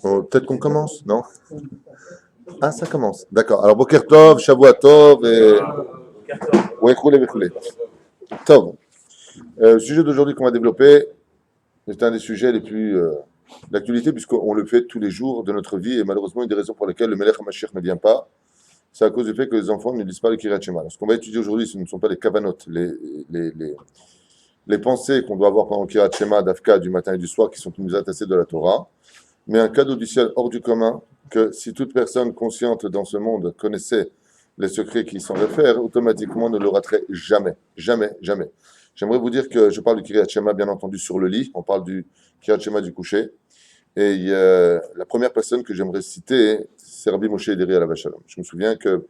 Oh, peut-être qu'on commence, non? Ah, ça commence. D'accord. Alors, Boker Tov, Shavua Tov et Wechoule, Wechoule. Tov. Le sujet d'aujourd'hui qu'on va développer est un des sujets les plus d'actualité puisqu'on le fait tous les jours de notre vie et malheureusement, une des raisons pour lesquelles le Melech HaMashiach ne vient pas, c'est à cause du fait que les enfants ne lisent pas le Kiryat Shema. Alors, ce qu'on va étudier aujourd'hui, ce ne sont pas les kavanot, les pensées qu'on doit avoir pendant le Kiryat Shema, d'Afka, du matin et du soir, qui sont nous attachées de la Torah, mais un cadeau du ciel hors du commun, que si toute personne consciente dans ce monde connaissait les secrets qui s'en réfèrent, automatiquement ne le raterait jamais, jamais, jamais. J'aimerais vous dire que je parle du Kiryat Shema, bien entendu, sur le lit, on parle du Kiryat Shema du coucher, et la première personne que j'aimerais citer, c'est Rabbi Moshe Ederi Alav Shalom. Je me souviens que,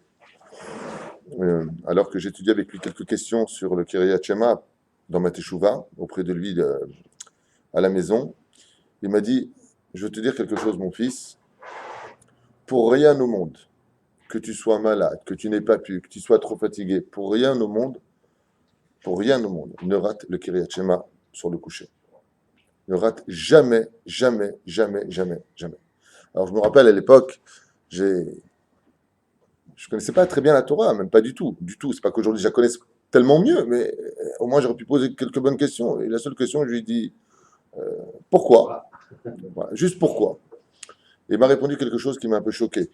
alors que j'étudiais avec lui quelques questions sur le Kiryat Shema dans ma teshuva, auprès de lui à la maison, il m'a dit: je veux te dire quelque chose, mon fils, pour rien au monde, que tu sois malade, que tu n'aies pas pu, que tu sois trop fatigué, pour rien au monde, ne rate le Kiryat Shema sur le coucher. Ne rate jamais, jamais, jamais, jamais, jamais. Alors je me rappelle à l'époque, je ne connaissais pas très bien la Torah, même pas du tout, du tout. C'est pas qu'aujourd'hui je la connaisse tellement mieux, mais au moins j'aurais pu poser quelques bonnes questions. Et la seule question, je lui ai dit, pourquoi? Voilà, juste pourquoi? Et il m'a répondu quelque chose qui m'a un peu choqué.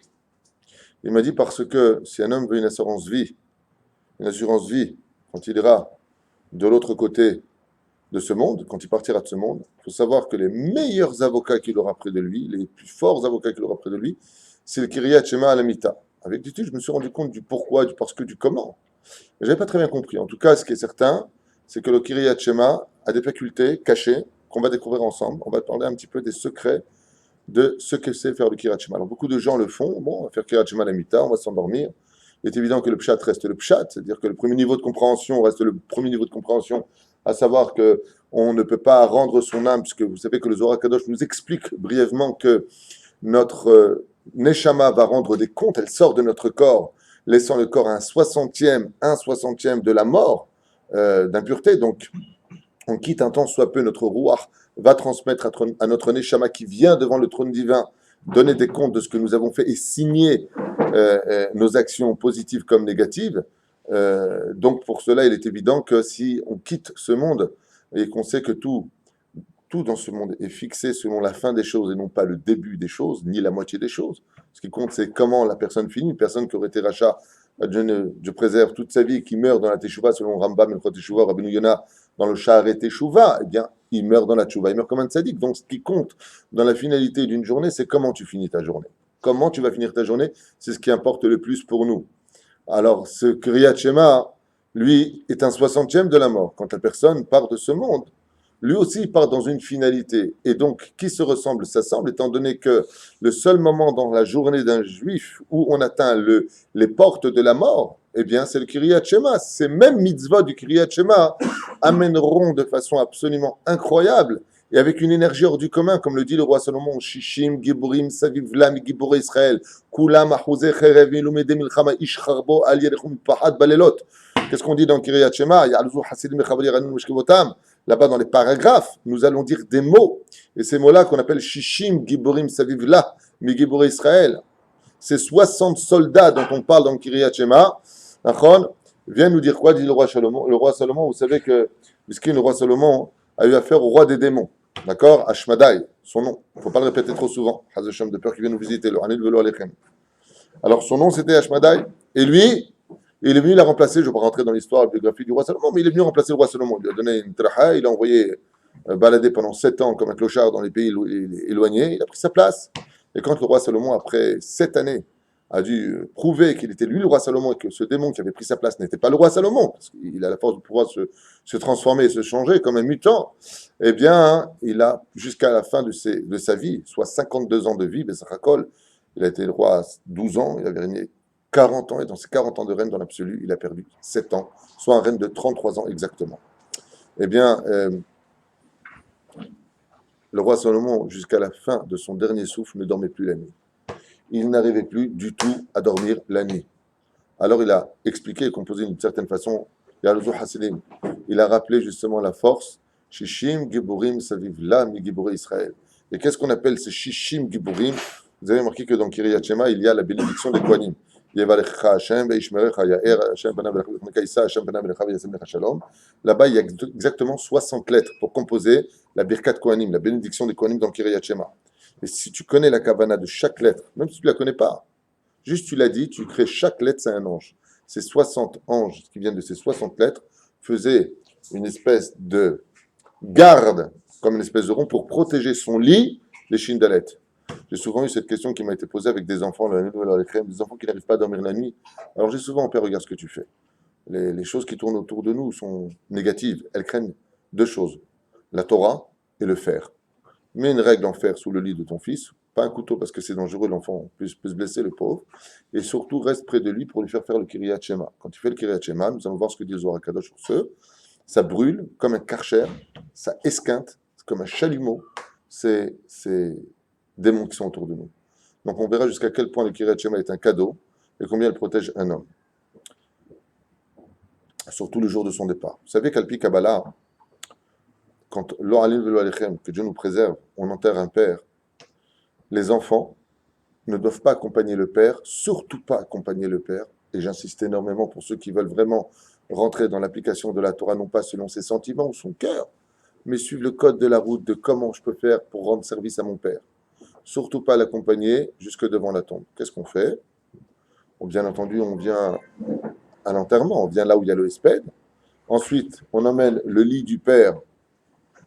Il m'a dit parce que si un homme veut une assurance vie, quand il ira de l'autre côté de ce monde, quand il partira de ce monde, il faut savoir que les meilleurs avocats qu'il aura près de lui, les plus forts avocats qu'il aura près de lui, c'est le Kiryat Shema Alamita. Avec du tout, je me suis rendu compte du pourquoi, du parce que, du comment. Je n'avais pas très bien compris. En tout cas, ce qui est certain, c'est que le Kiryat Shema a des facultés cachées qu'on va découvrir ensemble. On va parler un petit peu des secrets de ce que c'est faire le Kiryat Shema. Alors, beaucoup de gens le font. Bon, on va faire Kiryat Shema Alamita, on va s'endormir. Il est évident que le pshat reste le pshat, c'est-à-dire que le premier niveau de compréhension reste le premier niveau de compréhension, à savoir que on ne peut pas rendre son âme, puisque vous savez que le Zohar Kadosh nous explique brièvement que notre Neshama va rendre des comptes, elle sort de notre corps, laissant le corps à un soixantième de la mort, d'impureté. Donc, on quitte un temps soit peu, notre Ruach va transmettre à notre Neshama qui vient devant le trône divin, donner des comptes de ce que nous avons fait et signer nos actions positives comme négatives. Donc pour cela, il est évident que si on quitte ce monde et qu'on sait que tout dans ce monde est fixé selon la fin des choses et non pas le début des choses, ni la moitié des choses. Ce qui compte, c'est comment la personne finit. Une personne qui aurait été rachat, Dieu préserve toute sa vie et qui meurt dans la Teshuvah, selon Rambam, Melchot Teshuvah, Rabbeinu Yonah, dans le Sha'arei Teshuvah, eh bien, il meurt dans la Teshuvah, il meurt comme un tzaddik. Donc ce qui compte dans la finalité d'une journée, c'est comment tu finis ta journée. Comment tu vas finir ta journée, c'est ce qui importe le plus pour nous. Alors, ce Kiryat Shema, lui, est un soixantième de la mort. Quand la personne part de ce monde, lui aussi part dans une finalité. Et donc, qui se ressemble s'assemble, étant donné que le seul moment dans la journée d'un juif où on atteint les portes de la mort, eh bien, c'est le Kiryat Shema. Ces mêmes mitzvot du Kiryat Shema amèneront de façon absolument incroyable et avec une énergie hors du commun, comme le dit le roi Salomon, Shishim, Giburim, Savivlam, Gibouré Israël, Kulam, Ahouze, Cherev, Ilumede, Milchama, Ish, Charbo, Al Yerechum, Pahad, Balelot. Qu'est-ce qu'on dit dans Kiryat Shema? Ya'alzu, Hasidim, Mechavali, Ranun, Meshkevotam. Là-bas, dans les paragraphes, nous allons dire des mots. Et ces mots-là qu'on appelle Shishim, Giborim, Savivla, mi Gibouré Israël. Ces 60 soldats dont on parle dans Kiryat Shema, viennent nous dire quoi, dit le roi Salomon. Le roi Salomon, vous savez que, le roi Salomon a eu affaire au roi des démons. D'accord? Ashmadai, son nom. Il ne faut pas le répéter trop souvent. Hazesham, de peur qu'il vienne nous visiter. Le Hanil Velo Alechem. Alors, son nom, c'était Ashmadai. Et lui, il est venu la remplacer. Je ne vais pas rentrer dans l'histoire, la biographie du roi Salomon, mais il est venu remplacer le roi Salomon. Il lui a donné une traha. Il a envoyé balader pendant 7 ans comme un clochard dans les pays éloignés. Il a pris sa place. Et quand le roi Salomon, après 7 années, a dû prouver qu'il était lui le roi Salomon et que ce démon qui avait pris sa place n'était pas le roi Salomon, parce qu'il a la force de pouvoir se transformer et se changer comme un mutant, eh bien, il a, jusqu'à la fin de sa vie, soit 52 ans de vie, Bezachakol, il a été le roi 12 ans, il avait régné 40 ans, et dans ces 40 ans de règne, dans l'absolu, il a perdu 7 ans, soit un règne de 33 ans exactement. Eh bien, le roi Salomon, jusqu'à la fin de son dernier souffle, ne dormait plus la nuit. Il n'arrivait plus du tout à dormir la nuit. Alors il a expliqué et composé d'une certaine façon, il a rappelé justement la force, Shishim Giburim Savivla Mi Giburei Israël. Et qu'est-ce qu'on appelle ces Shishim Giburim? Vous avez remarqué que dans Kiryat Shema, il y a la bénédiction des Kohanim. Yevalecha Hashem, Veishmerecha Yaer, Hashem Panav Elecha Hashem Panav Elecha Vayasem Lecha Shalom. Là-bas, il y a exactement 60 lettres pour composer la Birkat Kohanim, la bénédiction des Kohanim dans Kiryat Shema. Et si tu connais la Kavana de chaque lettre, même si tu ne la connais pas, juste tu l'as dit, tu crées chaque lettre, c'est un ange. Ces 60 anges qui viennent de ces 60 lettres faisaient une espèce de garde, comme une espèce de rond, pour protéger son lit des chindalettes. J'ai souvent eu cette question qui m'a été posée avec des enfants, des enfants qui n'arrivent pas à dormir la nuit. Alors j'ai souvent, père, regarde ce que tu fais. Les choses qui tournent autour de nous sont négatives. Elles craignent deux choses, la Torah et le fer. Mets une règle en fer sous le lit de ton fils, pas un couteau parce que c'est dangereux, l'enfant peut se blesser, le pauvre, et surtout reste près de lui pour lui faire faire le Kiryat Shema. Quand tu fais le Kiryat Shema, nous allons voir ce que dit le Zohar Kadosh sur ce, ça brûle comme un karcher, ça esquinte, comme un chalumeau, ces démons qui sont autour de nous. Donc on verra jusqu'à quel point le Kiryat Shema est un cadeau et combien il protège un homme. Surtout le jour de son départ. Vous savez qu'Alpi Kabbalah, quand Lo Alim Velo Alechem, que Dieu nous préserve, on enterre un père, les enfants ne doivent pas accompagner le père, surtout pas accompagner le père, et j'insiste énormément pour ceux qui veulent vraiment rentrer dans l'application de la Torah, non pas selon ses sentiments ou son cœur, mais suivre le code de la route de comment je peux faire pour rendre service à mon père. Surtout pas l'accompagner jusque devant la tombe. Qu'est-ce qu'on fait? Bien entendu, on vient à l'enterrement, on vient là où il y a le hesped. Ensuite, on emmène le lit du père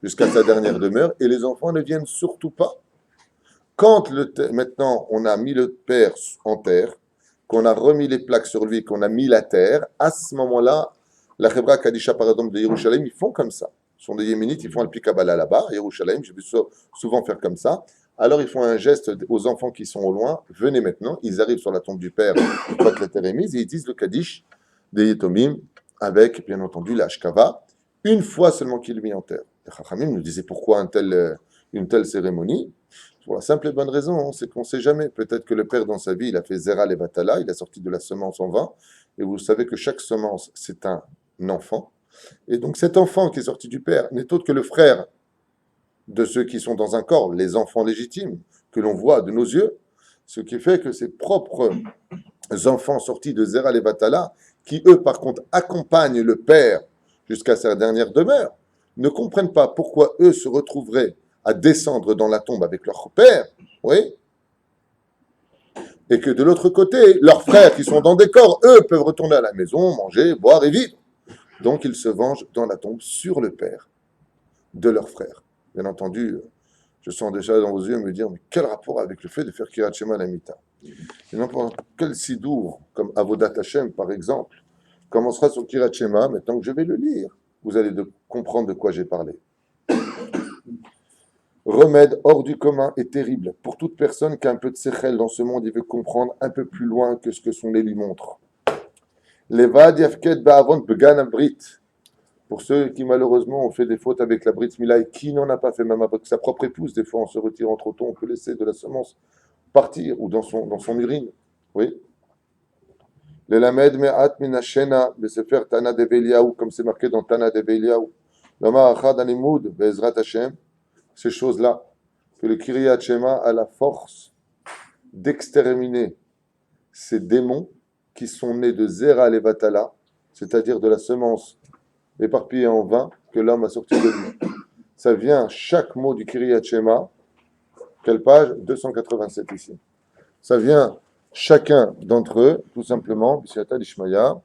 jusqu'à sa dernière demeure, et les enfants ne viennent surtout pas. Quand maintenant on a mis le père en terre, qu'on a remis les plaques sur lui, qu'on a mis la terre, à ce moment-là, la Chebra Kadisha, par exemple, de Yerushalayim, ils font comme ça. Ce sont des Yéménites, ils font le Pikabala là-bas, à Yerushalayim, j'ai vu souvent faire comme ça. Alors ils font un geste aux enfants qui sont au loin, venez maintenant, ils arrivent sur la tombe du père, une fois que la terre est mise, et ils disent le Kadish des Yetomim, avec, bien entendu, la Ashkava, une fois seulement qu'il est mis en terre. Les Chachamim nous disaient pourquoi une telle cérémonie. Pour la simple et bonne raison, c'est qu'on ne sait jamais. Peut-être que le père, dans sa vie, il a fait Zera Levatala, il a sorti de la semence en vain, et vous savez que chaque semence, c'est un enfant. Et donc cet enfant qui est sorti du père n'est autre que le frère de ceux qui sont dans un corps, les enfants légitimes, que l'on voit de nos yeux, ce qui fait que ses propres enfants sortis de Zera Levatala, qui eux, par contre, accompagnent le père jusqu'à sa dernière demeure, ne comprennent pas pourquoi eux se retrouveraient à descendre dans la tombe avec leur père, oui, et que de l'autre côté, leurs frères qui sont dans des corps, eux, peuvent retourner à la maison, manger, boire et vivre. Donc ils se vengent dans la tombe sur le père de leurs frères. Bien entendu, je sens déjà dans vos yeux me dire, mais quel rapport avec le fait de faire Kiryat Shema Lamita? Et n'importe quel sidour, comme Avodat Hashem par exemple, commencera sur Kiryat Shema, maintenant que je vais le lire, vous allez comprendre de quoi j'ai parlé. Remède hors du commun et terrible pour toute personne qui a un peu de séchel dans ce monde et veut comprendre un peu plus loin que ce que son lait lui montre. Levad yafket ba'avon began brit. Pour ceux qui malheureusement ont fait des fautes avec la Brit Mila et qui n'en a pas fait même avec sa propre épouse, des fois en se retirant trop tôt, on peut laisser de la semence partir ou dans son urine. Oui. Le lamed me'at minashena besefer Tana Develiaou, comme c'est marqué dans Tana Develiaou. Lama achad animud be'ezrat Hashem. Ces choses-là, que le Kiryat Shema a la force d'exterminer ces démons qui sont nés de Zera Levatala, c'est-à-dire de la semence éparpillée en vain que l'homme a sorti de lui. Ça vient, chaque mot du Kiryat Shema, quelle page? 287 ici. Ça vient, chacun d'entre eux, tout simplement, Bishata Lishmaya,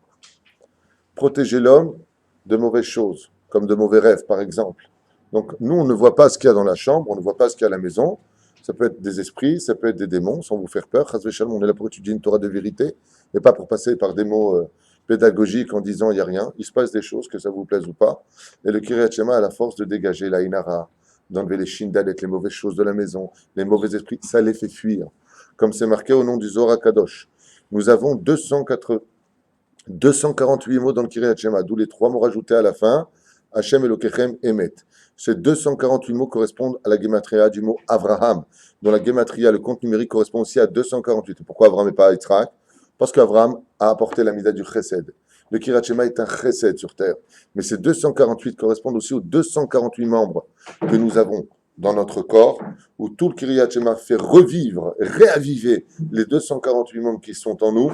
protéger l'homme de mauvaises choses, comme de mauvais rêves, par exemple. Donc, nous, on ne voit pas ce qu'il y a dans la chambre, on ne voit pas ce qu'il y a à la maison. Ça peut être des esprits, ça peut être des démons, sans vous faire peur. On est là pour étudier une Torah de vérité, et pas pour passer par des mots pédagogiques en disant il n'y a rien. Il se passe des choses, que ça vous plaise ou pas. Et le Kiryat Shema a la force de dégager la Inara, d'enlever les shindalet, les mauvaises choses de la maison, les mauvais esprits. Ça les fait fuir. Comme c'est marqué au nom du Zohar Kadosh. Nous avons 248 mots dans le Kiryat Shema, d'où les 3 mots rajoutés à la fin. Hashem Elokechem Emet. Ces 248 mots correspondent à la gematria du mot Avraham, dont la gematria, le compte numérique, correspond aussi à 248. Pourquoi Avraham et pas Yitzhak? Parce qu'Avraham a apporté la mida du chesed. Le Kiryat Shema est un chesed sur terre. Mais ces 248 correspondent aussi aux 248 membres que nous avons dans notre corps, où tout le Kiryat Shema fait revivre, réaviver les 248 membres qui sont en nous,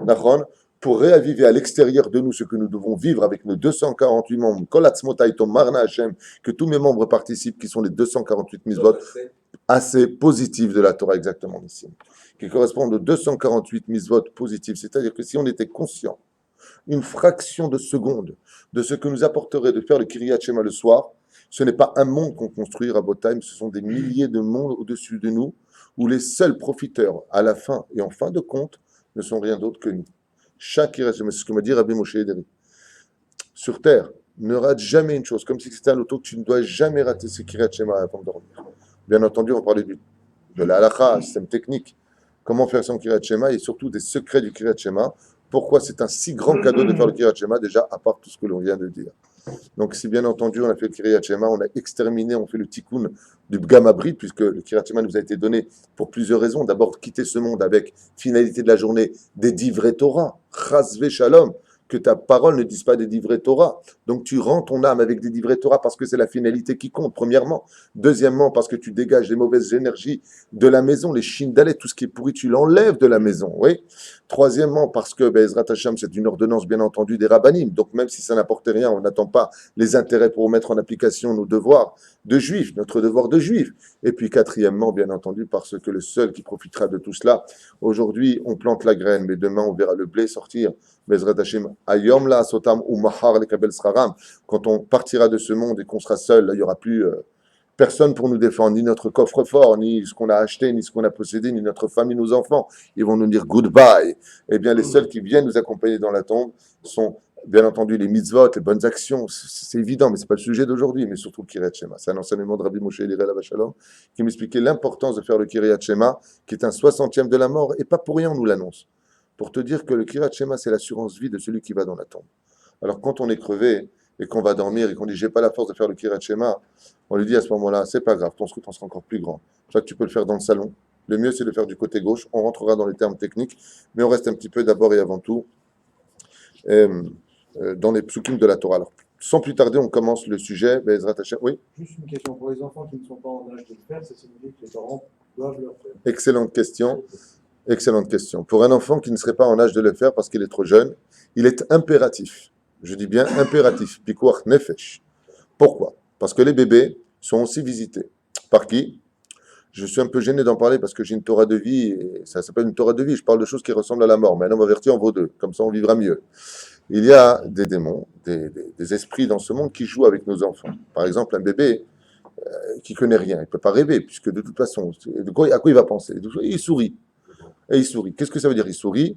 Nachon, pour réaviver à l'extérieur de nous ce que nous devons vivre avec nos 248 membres, Kol Atzmotai Tom Marna Hashem, que tous mes membres participent, qui sont les 248 mitzvot, assez positifs de la Torah, exactement ici, qui correspondent aux 248 mitzvot positifs. C'est-à-dire que si on était conscient, une fraction de seconde, de ce que nous apporterait de faire le Kiryat Shema le soir, ce n'est pas un monde qu'on construit, Rabotaim, ce sont des milliers de mondes au-dessus de nous, où les seuls profiteurs, à la fin et en fin de compte, ne sont rien d'autre que nous. Chaque Kiryat Shema, c'est ce que m'a dit Rabbi Moshe Ederi. Sur Terre, ne rate jamais une chose, comme si c'était un loto, tu ne dois jamais rater ce Kiryat Shema avant de dormir. Bien entendu, on parlait de la halakha, système technique, comment faire son Kiryat Shema, et surtout des secrets du Kiryat Shema. Pourquoi c'est un si grand cadeau de faire le Kiryat Shema, déjà, à part tout ce que l'on vient de dire. Donc, si bien entendu, on a fait le Kiryat Shema, on a exterminé, on fait le tikkun du Bgam Abrit, puisque le Kiryat Shema nous a été donné pour plusieurs raisons. D'abord, quitter ce monde avec finalité de la journée des divrei Torah, chasve shalom, que ta parole ne dise pas des divrei Torah. Donc, tu rends ton âme avec des divrei Torah parce que c'est la finalité qui compte, premièrement. Deuxièmement, parce que tu dégages les mauvaises énergies de la maison, les shindalet, tout ce qui est pourri, tu l'enlèves de la maison, oui. Troisièmement, parce que Bezrat Hashem, c'est une ordonnance, bien entendu, des rabbanim. Donc, même si ça n'apporte rien, on n'attend pas les intérêts pour mettre en application nos devoirs de juifs, notre devoir de juifs. Et puis, quatrièmement, bien entendu, parce que le seul qui profitera de tout cela, aujourd'hui, on plante la graine, mais demain, on verra le blé sortir. Bezrat Hashem, Ayom la sotam ou mahar le kabel sraram. Quand on partira de ce monde et qu'on sera seul, là, il n'y aura plus personne pour nous défendre, ni notre coffre-fort, ni ce qu'on a acheté, ni ce qu'on a possédé, ni notre femme, ni nos enfants. Ils vont nous dire goodbye. Eh bien, les seuls qui viennent nous accompagner dans la tombe sont, bien entendu, les mitzvot, les bonnes actions. C'est évident, mais ce n'est pas le sujet d'aujourd'hui, mais surtout le Kiryat Shema. C'est un enseignement de Rabbi Moshe Elirel Avashalom qui m'expliquait l'importance de faire le Kiryat Shema, qui est un 60e de la mort, et pas pour rien on nous l'annonce. Pour te dire que le Kiryat Shema, c'est l'assurance vie de celui qui va dans la tombe. Alors, quand on est crevé et qu'on va dormir et qu'on dit j'ai pas la force de faire le Kiryat Shema, on lui dit à ce moment-là, c'est pas grave, ton scout sera encore plus grand. Soit tu peux le faire dans le salon. Le mieux, c'est de le faire du côté gauche. On rentrera dans les termes techniques, mais on reste un petit peu d'abord et avant tout dans les psukim de la Torah. Alors, sans plus tarder, on commence le sujet. Bezrat Hashem. Oui. Juste une question pour les enfants qui ne sont pas en âge de le faire, ça signifie que les parents doivent le faire. Excellente question. Excellente question. Pour un enfant qui ne serait pas en âge de le faire parce qu'il est trop jeune, il est impératif. Je dis bien impératif. Pikuach nefesh. Pourquoi ? Parce que les bébés sont aussi visités. Par qui ? Je suis un peu gêné d'en parler parce que j'ai une Torah de vie, et ça s'appelle une Torah de vie, je parle de choses qui ressemblent à la mort, mais un homme averti en vaut deux, comme ça on vivra mieux. Il y a des démons, des esprits dans ce monde qui jouent avec nos enfants. Par exemple, un bébé qui ne connaît rien, il ne peut pas rêver, puisque de toute façon, à quoi il va penser ? Il sourit. Et il sourit. Qu'est-ce que ça veut dire, il sourit ?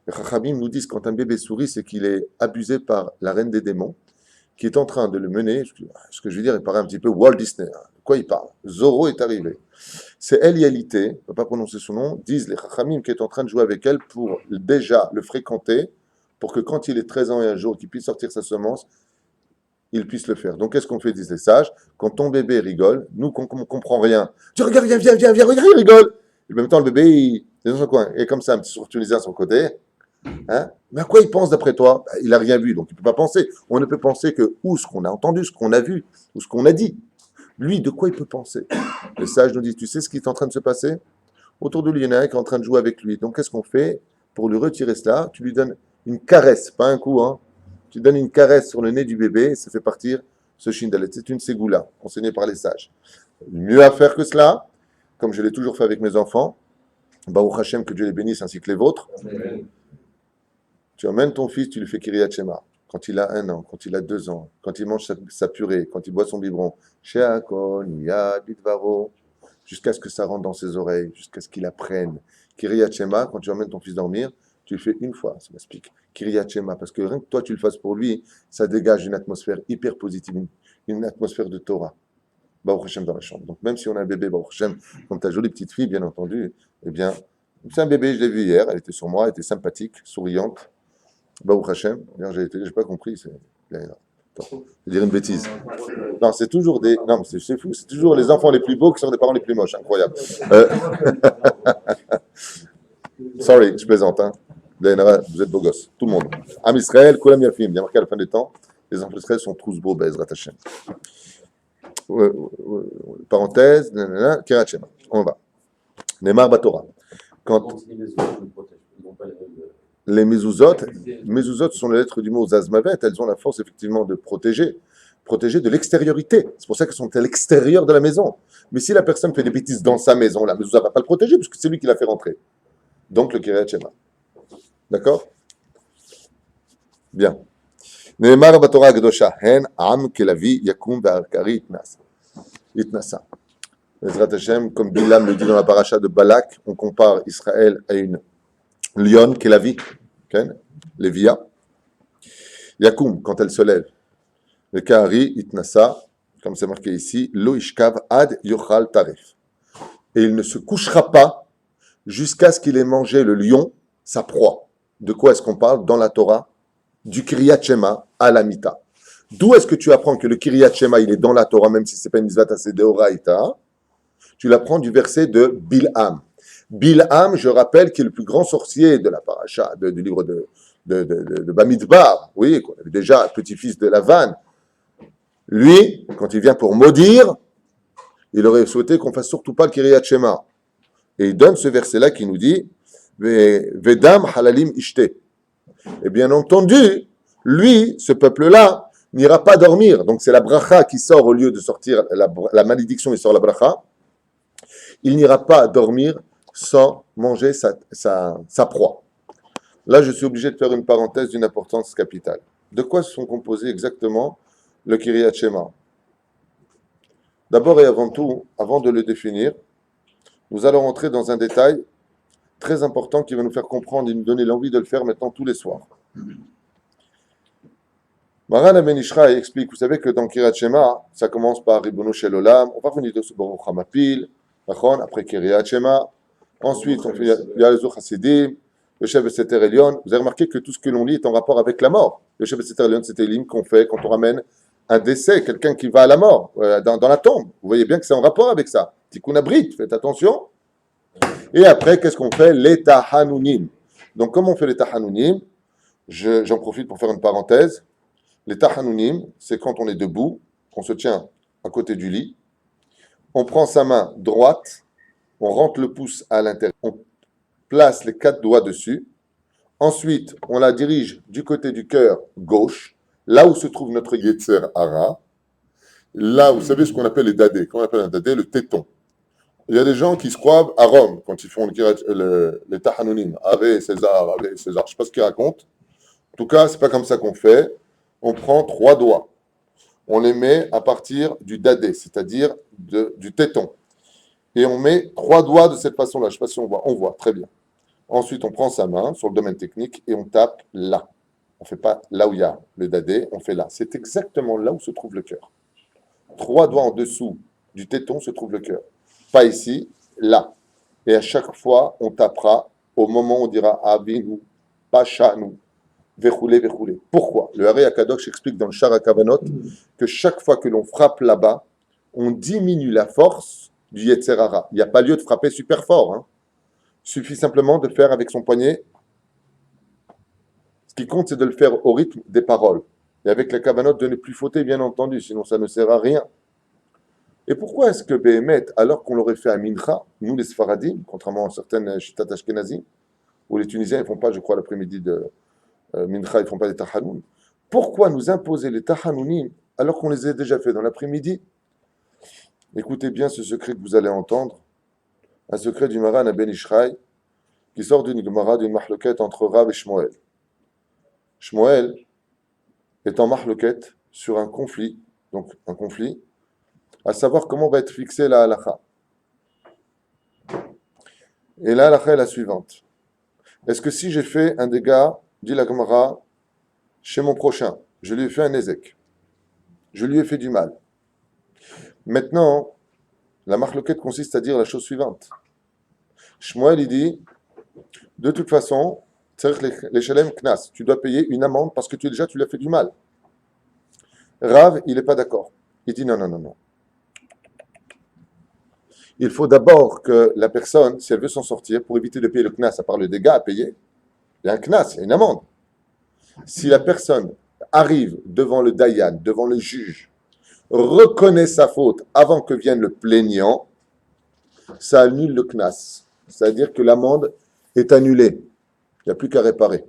Les Chachamim nous disent que quand un bébé sourit, c'est qu'il est abusé par la reine des démons, qui est en train de le mener, ce que je veux dire, il paraît un petit peu Walt Disney. De quoi il parle ? Zorro est arrivé. C'est Elialité, on ne peut pas prononcer son nom, disent les Chachamim qui est en train de jouer avec elle pour déjà le fréquenter, pour que quand il ait 13 ans et un jour, qu'il puisse sortir sa semence, il puisse le faire. Donc qu'est-ce qu'on fait, disent les sages ? Quand ton bébé rigole, nous, qu'on ne comprend rien, tu regardes, viens, regarde, il rigole. Et en même temps, le bébé, il est dans son coin, et comme ça, un petit sourd tunisien à son côté. Hein ? Mais à quoi il pense d'après toi ? Il n'a rien vu, donc il ne peut pas penser. On ne peut penser que ou ce qu'on a entendu, ce qu'on a vu, ou ce qu'on a dit. Lui, de quoi il peut penser ? Les sages nous disent, tu sais ce qui est en train de se passer ? Autour de lui, il y en a un qui est en train de jouer avec lui. Donc qu'est-ce qu'on fait ? Pour lui retirer cela, tu lui donnes une caresse, pas un coup, hein. Tu donnes une caresse sur le nez du bébé, et ça fait partir ce shindalet. C'est une ségoula, enseignée par les sages. Mieux à faire que cela, comme je l'ai toujours fait avec mes enfants, Baruch Hashem, que Dieu les bénisse, ainsi que les vôtres. Amen. Tu emmènes ton fils, tu lui fais Kiryat Shema. Quand il a 1 an, quand il a 2 ans, quand il mange sa purée, quand il boit son biberon, jusqu'à ce que ça rentre dans ses oreilles, jusqu'à ce qu'il apprenne. Kiryat Shema, quand tu emmènes ton fils dormir, tu le fais une fois, ça m'explique. Kiryat Shema, parce que rien que toi tu le fasses pour lui, ça dégage une atmosphère hyper positive, une atmosphère de Torah. Baruch Hashem dans la chambre. Donc même si on a un bébé, Baruch Hashem, comme ta jolie petite fille, bien entendu, eh bien, c'est un bébé, je l'ai vu hier, elle était sur moi, elle était sympathique, souriante. Baruch Hashem, j'ai pas compris, je vais dire une bêtise. Non, c'est toujours des. Non, c'est fou, c'est toujours les enfants les plus beaux qui sont des parents les plus moches, incroyable. Sorry, je plaisante, hein. Vous êtes beaux gosses, tout le monde. Am Israël, Kolam Yafim, il y a marqué à la fin des temps, les enfants d'Israël sont tous beaux, Bezrat Hashem. parenthèse, nanana, Kiryat Shema. On va. Neymar Batora. Quand les mezuzot sont les lettres du mot Zazmavet, elles ont la force effectivement de protéger de l'extériorité. C'est pour ça qu'elles sont à l'extérieur de la maison. Mais si la personne fait des bêtises dans sa maison, la mezuzah ne va pas le protéger puisque c'est lui qui l'a fait rentrer. Donc le Kiryat Shema. D'accord? Bien. Neymar Batora Gdosha, Hen Am Kelavi Yakum Be'arkari Itnasa. Ezrat Hashem, comme Bilam le dit dans la paracha de Balak, on compare Israël à une lionne qui est la vie, Lévia. Yakum, quand elle se lève. Le Kahari Itnasa, comme c'est marqué ici, Lo Ishkav Ad Yochal Taref. Et il ne se couchera pas jusqu'à ce qu'il ait mangé le lion, sa proie. De quoi est-ce qu'on parle dans la Torah? Du Kiryat Shema à la Mita. D'où est-ce que tu apprends que le Kiryat Shema, il est dans la Torah, même si ce n'est pas une mitzvah, c'est Deoraita? Tu l'apprends du verset de Bilham. Bilham, je rappelle, qui est le plus grand sorcier de la paracha, du livre de Bamidbar, oui, qu'on avait déjà, petit-fils de Lavan. Lui, quand il vient pour maudire, il aurait souhaité qu'on fasse surtout pas le Kiryat Shema. Et il donne ce verset-là qui nous dit Vedam halalim ishte. Et bien entendu, lui, ce peuple-là, n'ira pas dormir. Donc c'est la bracha qui sort au lieu de sortir la malédiction, il sort la bracha. Il n'ira pas dormir sans manger sa proie. Là, je suis obligé de faire une parenthèse d'une importance capitale. De quoi sont composés exactement le Kiryat Shema? D'abord et avant tout, avant de le définir, nous allons rentrer dans un détail très important qui va nous faire comprendre et nous donner l'envie de le faire maintenant tous les soirs. Maran Ben Ishraï explique, vous savez que dans Kiryat Shema, ça commence par Ribono Shel Olam, on va revenir de ce Baruch Hamapil, après Kiryat Shema, ensuite on fait Yalezu Chassidim, le Shev Seter Elion. Vous avez remarqué que tout ce que l'on lit est en rapport avec la mort. Le Shev Seter Elion, c'était l'hymne qu'on fait quand on ramène un décès, quelqu'un qui va à la mort, dans la tombe. Vous voyez bien que c'est en rapport avec ça. Tikkun Abrit, faites attention. Et après, qu'est-ce qu'on fait? Les Tahanunim. Donc, comment on fait les Tahanunim? J'en profite pour faire une parenthèse. Les Tahanunim, c'est quand on est debout, on se tient à côté du lit, on prend sa main droite, on rentre le pouce à l'intérieur, on place les 4 doigts dessus, ensuite, on la dirige du côté du cœur gauche, là où se trouve notre Yetzer Hara, là, vous savez ce qu'on appelle les dadés. Comment on appelle un dadé? Le téton. Il y a des gens qui se croient à Rome quand ils font les Tahanunim. Ave César, je ne sais pas ce qu'ils racontent. En tout cas, ce n'est pas comme ça qu'on fait. On prend 3 doigts. On les met à partir du dadé, c'est-à-dire du téton. Et on met 3 doigts de cette façon-là. Je ne sais pas si on voit. On voit, très bien. Ensuite, on prend sa main sur le domaine technique et on tape là. On ne fait pas là où il y a le dadé, on fait là. C'est exactement là où se trouve le cœur. 3 doigts en dessous du téton se trouve le cœur. Pas ici, là. Et à chaque fois, on tapera au moment où on dira Avinu, Pachanu, Vechoulé, Vechoulé. Pourquoi? Le Harei Akadosh explique dans le Shara Kavanot que chaque fois que l'on frappe là-bas, on diminue la force du Yetzer Hara. Il n'y a pas lieu de frapper super fort. Hein. Il suffit simplement de le faire avec son poignet. Ce qui compte, c'est de le faire au rythme des paroles. Et avec la Kavanot, de ne plus fauter, bien entendu, sinon ça ne sert à rien. Et pourquoi est-ce que Behemet, alors qu'on l'aurait fait à Mincha, nous les Sfaradim, contrairement à certaines Shitat Ashkenazim, où les Tunisiens ne font pas, je crois, l'après-midi de Mincha, ils ne font pas des Tahanoun, pourquoi nous imposer les Tahanounim alors qu'on les a déjà fait dans l'après-midi? Écoutez bien ce secret que vous allez entendre, un secret du Maran à Ben Ishraï, qui sort d'une Gemara, d'une mahloket entre Rav et Shmuel. Shmuel est en mahloket sur un conflit, à savoir comment va être fixée la halakha. Et la halakha est la suivante. Est-ce que si j'ai fait un dégât, dit la Gemara, chez mon prochain, je lui ai fait un ézek, je lui ai fait du mal. Maintenant, la mahloket consiste à dire la chose suivante. Shmuel, il dit, de toute façon, les shalem knas, tu dois payer une amende parce que tu lui as fait du mal. Rav, il n'est pas d'accord. Il dit non. Il faut d'abord que la personne, si elle veut s'en sortir, pour éviter de payer le knas, à part le dégât à payer, il y a un knas, il y a une amende. Si la personne arrive devant le dayan, devant le juge, reconnaît sa faute avant que vienne le plaignant, ça annule le knas. C'est-à-dire que l'amende est annulée. Il n'y a plus qu'à réparer.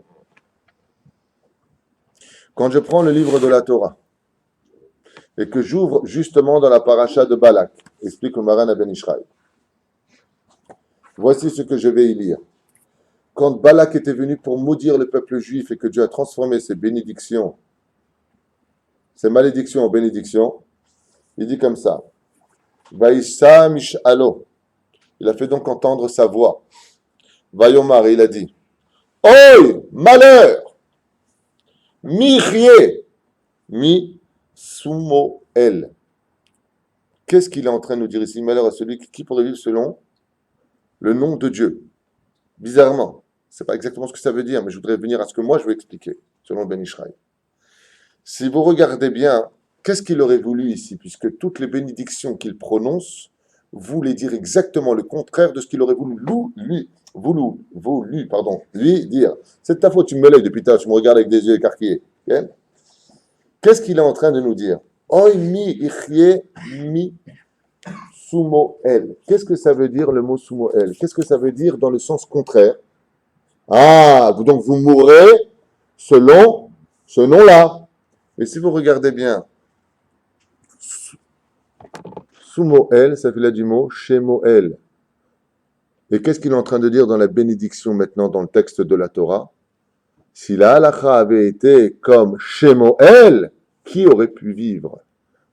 Quand je prends le livre de la Torah et que j'ouvre justement dans la paracha de Balak, explique le Maran à Ben Ishraï, voici ce que je vais y lire. Quand Balak était venu pour maudire le peuple juif et que Dieu a transformé ses bénédictions, ses malédictions en bénédictions, il dit comme ça. Vaïssa mish'alo. Il a fait donc entendre sa voix. Vayomar, et il a dit, Oi, malheur, mi chie, mi sumo el. Qu'est-ce qu'il est en train de nous dire ici? Malheur à celui qui pourrait vivre selon le nom de Dieu. Bizarrement, c'est pas exactement ce que ça veut dire, mais je voudrais venir à ce que moi je veux expliquer, selon Ben Ishraï. Si vous regardez bien, qu'est-ce qu'il aurait voulu ici, puisque toutes les bénédictions qu'il prononce voulaient dire exactement le contraire de ce qu'il aurait voulu lui dire. C'est de ta faute, tu me lèves depuis tard, tu me regardes avec des yeux écarquillés. Okay? Qu'est-ce qu'il est en train de nous dire? Oi mi ichye mi sumo el. Qu'est-ce que ça veut dire le mot sumo el? Qu'est-ce que ça veut dire dans le sens contraire? Ah, donc vous mourrez selon ce nom-là. Mais si vous regardez bien, Sumoel, ça fait là du mot Shemoel. Et qu'est-ce qu'il est en train de dire dans la bénédiction maintenant dans le texte de la Torah? Si la halakha avait été comme Shemoel, qui aurait pu vivre?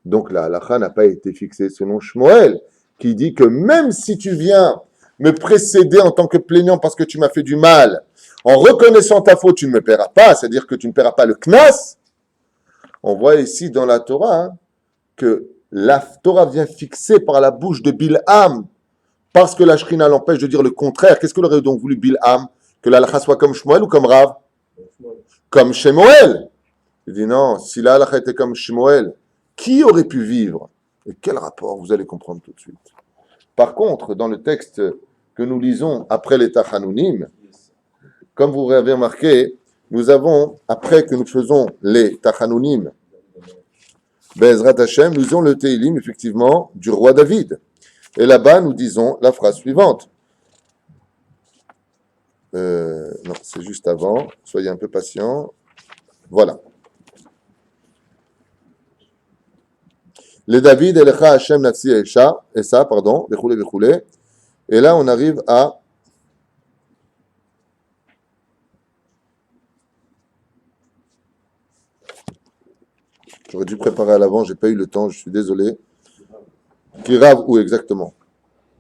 Donc la halakha n'a pas été fixée selon Shmoel, qui dit que même si tu viens me précéder en tant que plaignant parce que tu m'as fait du mal, en reconnaissant ta faute, tu ne me paieras pas, c'est-à-dire que tu ne paieras pas le knas. On voit ici dans la Torah que la Torah vient fixer par la bouche de Bilham, parce que la Shrina l'empêche de dire le contraire. Qu'est-ce qu'il aurait donc voulu Bilham? Que la halakha soit comme Shmuel ou comme Rav? Comme Shemoel. Il dit non, si la halakha était comme Shemoel, qui aurait pu vivre? Et quel rapport? Vous allez comprendre tout de suite. Par contre, dans le texte que nous lisons après les Tachanounim, comme vous avez remarqué, nous avons, après que nous faisons les Tachanounim, Be'ezrat Hashem, nous avons le Teilim, effectivement, du roi David. Et là-bas, nous disons la phrase suivante. Non, c'est juste avant. Soyez un peu patients. Voilà. Les David, Elecha Hashem Nafsi Esa, pardon, Bechoulé, Bechoulé. Et là, on arrive à j'aurais dû préparer à l'avant, j'ai pas eu le temps, je suis désolé. Kirav, où exactement?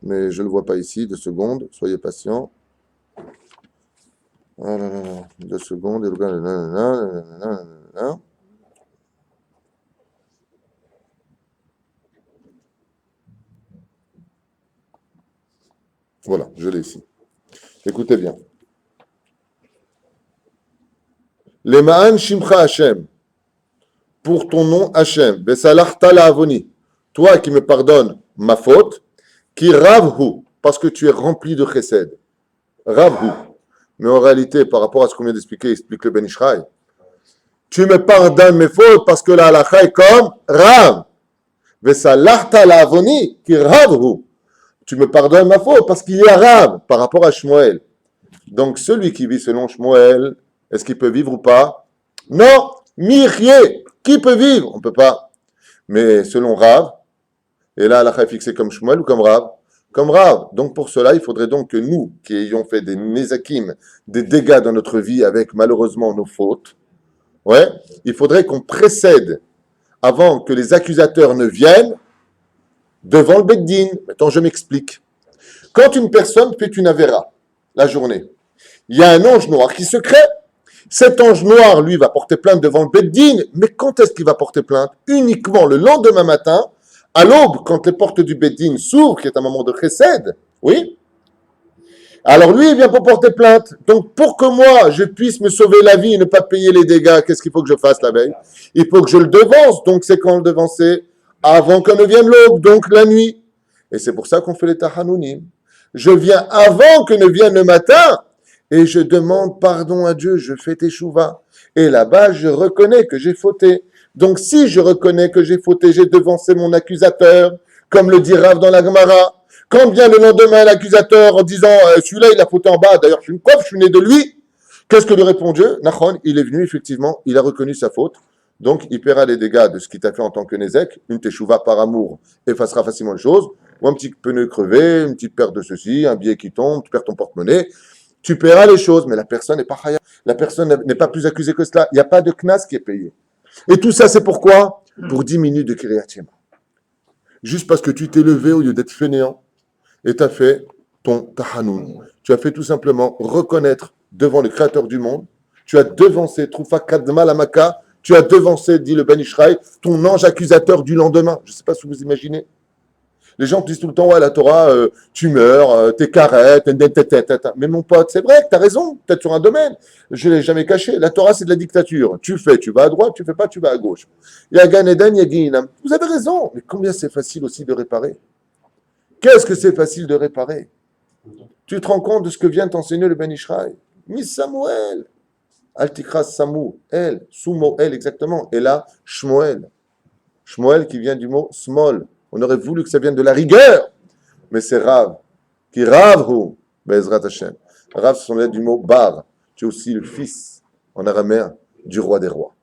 Mais je ne le vois pas ici, 2 secondes, soyez patients. 2 secondes, voilà, je l'ai ici. Écoutez bien. Lema'an Shimcha Hashem, pour ton nom Hashem, Besalachta la Avoni, toi qui me pardonnes ma faute, qui ravhu, parce que tu es rempli de chesed. Ravhu. Mais en réalité, par rapport à ce qu'on vient d'expliquer, explique le Ben Ishraï, tu me pardonnes mes fautes parce que la halakha est comme Rav. Vesalachta la Avoni, qui ravhu. Tu me pardonnes ma faute parce qu'il y a Rav par rapport à Shmuel. Donc celui qui vit selon Shmuel, est-ce qu'il peut vivre ou pas? Non, Michye, qui peut vivre? On ne peut pas. Mais selon Rav, et là, la est fixée comme Shmuel ou comme Rav? Comme Rav. Donc pour cela, il faudrait donc que nous, qui ayons fait des nézakim, des dégâts dans notre vie avec malheureusement nos fautes, ouais, il faudrait qu'on précède, avant que les accusateurs ne viennent, devant le Beddin. Maintenant, je m'explique. Quand une personne fait une avéra, la journée, il y a un ange noir qui se crée. Cet ange noir, lui, va porter plainte devant le Beddin. Mais quand est-ce qu'il va porter plainte? Uniquement le lendemain matin, à l'aube, quand les portes du Beddin s'ouvrent, qui est un moment de chesed. Oui. Alors lui, il vient pour porter plainte. Donc pour que moi, je puisse me sauver la vie et ne pas payer les dégâts, qu'est-ce qu'il faut que je fasse la veille? Il faut que je le devance. Donc c'est quand le devancer? Avant que ne vienne l'aube, donc la nuit. Et c'est pour ça qu'on fait les Tachanounim. Je viens avant que ne vienne le matin et je demande pardon à Dieu, je fais teshuva. Et là-bas, je reconnais que j'ai fauté. Donc, si je reconnais que j'ai fauté, j'ai devancé mon accusateur, comme le dit Rav dans la Gemara, quand vient le lendemain l'accusateur en disant celui-là il a fauté en bas, d'ailleurs je suis une coiffe, je suis né de lui, qu'est-ce que lui répond Dieu? Nachon, il est venu effectivement, il a reconnu sa faute, donc il paiera les dégâts de ce qu'il t'a fait en tant que Nézek, une teshuva par amour effacera facilement les choses, ou un petit pneu crevé, une petite perte de ceci, un billet qui tombe, tu perds ton porte-monnaie, tu paieras les choses, mais la personne n'est pas chaya, la personne n'est pas plus accusée que cela, il n'y a pas de knas qui est payé. Et tout ça c'est pourquoi? Pour 10 minutes de Kiryat Shema. Juste parce que tu t'es levé au lieu d'être fainéant, et tu as fait ton tahanoun. Tu as fait tout simplement reconnaître devant le Créateur du monde, tu as devancé, Troufa Kadma Lamaka, tu as devancé, dit le Ben Ishraï, ton ange accusateur du lendemain. Je ne sais pas si vous imaginez. Les gens te disent tout le temps, ouais, la Torah, tu meurs, t'es carré, mais mon pote, c'est vrai que tu as raison, peut-être sur un domaine. Je ne l'ai jamais caché. La Torah, c'est de la dictature. Tu fais, tu vas à droite, tu fais pas, tu vas à gauche. Il y a Gan Eden, il y a Guinam. Vous avez raison, mais combien c'est facile aussi de réparer? Qu'est-ce que c'est facile de réparer? Tu te rends compte de ce que vient t'enseigner le Ben Ishraï? Miss Samuel, Altikras Samu, El, Sumo, El, exactement. Et là, Shmuel. Shmuel qui vient du mot small. On aurait voulu que ça vienne de la rigueur, mais c'est Rav. Qui Ravhu, Bezrat Hashem. Rav, ce sont les lettres du mot Bar. Tu es aussi le fils, en araméen, du roi des rois.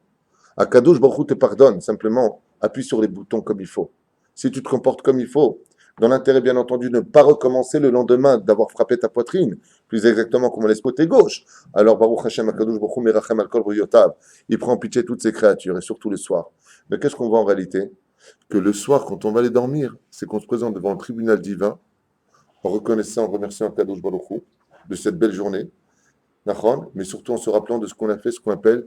Akadosh Baruch Hu te pardonne, simplement appuie sur les boutons comme il faut. Si tu te comportes comme il faut, dans l'intérêt bien entendu de ne pas recommencer le lendemain d'avoir frappé ta poitrine, plus exactement comme on laisse côté gauche, alors Baruch Hashem Akadosh Baruch Hu Merachem Al Kol Briyotav, il prend en pitié toutes ses créatures, et surtout le soir. Mais qu'est-ce qu'on voit en réalité? Que le soir, quand on va aller dormir, c'est qu'on se présente devant le tribunal divin, en reconnaissant, en remerciant Akadosh Baruch Hu de cette belle journée, mais surtout en se rappelant de ce qu'on a fait, ce qu'on appelle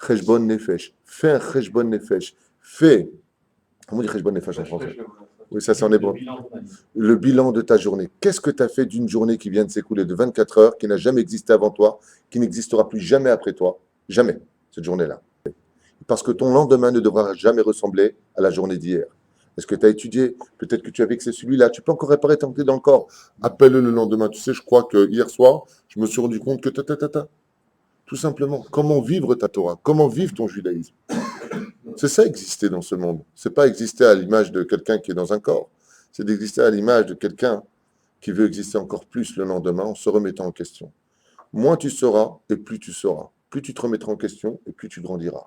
Cheshbon Nefesh. Fais un Cheshbon Nefesh. Fais, comment on dit Cheshbon Nefesh en français? Oui, ça c'est en hébreu. Le bilan de ta journée. Qu'est-ce que tu as fait d'une journée qui vient de s'écouler de 24 heures, qui n'a jamais existé avant toi, qui n'existera plus jamais après toi? Jamais, cette journée-là. Parce que ton lendemain ne devra jamais ressembler à la journée d'hier. Est-ce que tu as étudié? Peut-être que tu as vexé celui-là. Tu peux encore réparer tant que tu es dans le corps. Appelle-le le lendemain. Tu sais, je crois que hier soir, je me suis rendu compte que tout simplement, comment vivre ta Torah? Comment vivre ton judaïsme? C'est ça exister dans ce monde. C'est pas exister à l'image de quelqu'un qui est dans un corps. C'est d'exister à l'image de quelqu'un qui veut exister encore plus le lendemain en se remettant en question. Moins tu sauras et plus tu sauras. Plus tu te remettras en question et plus tu grandiras.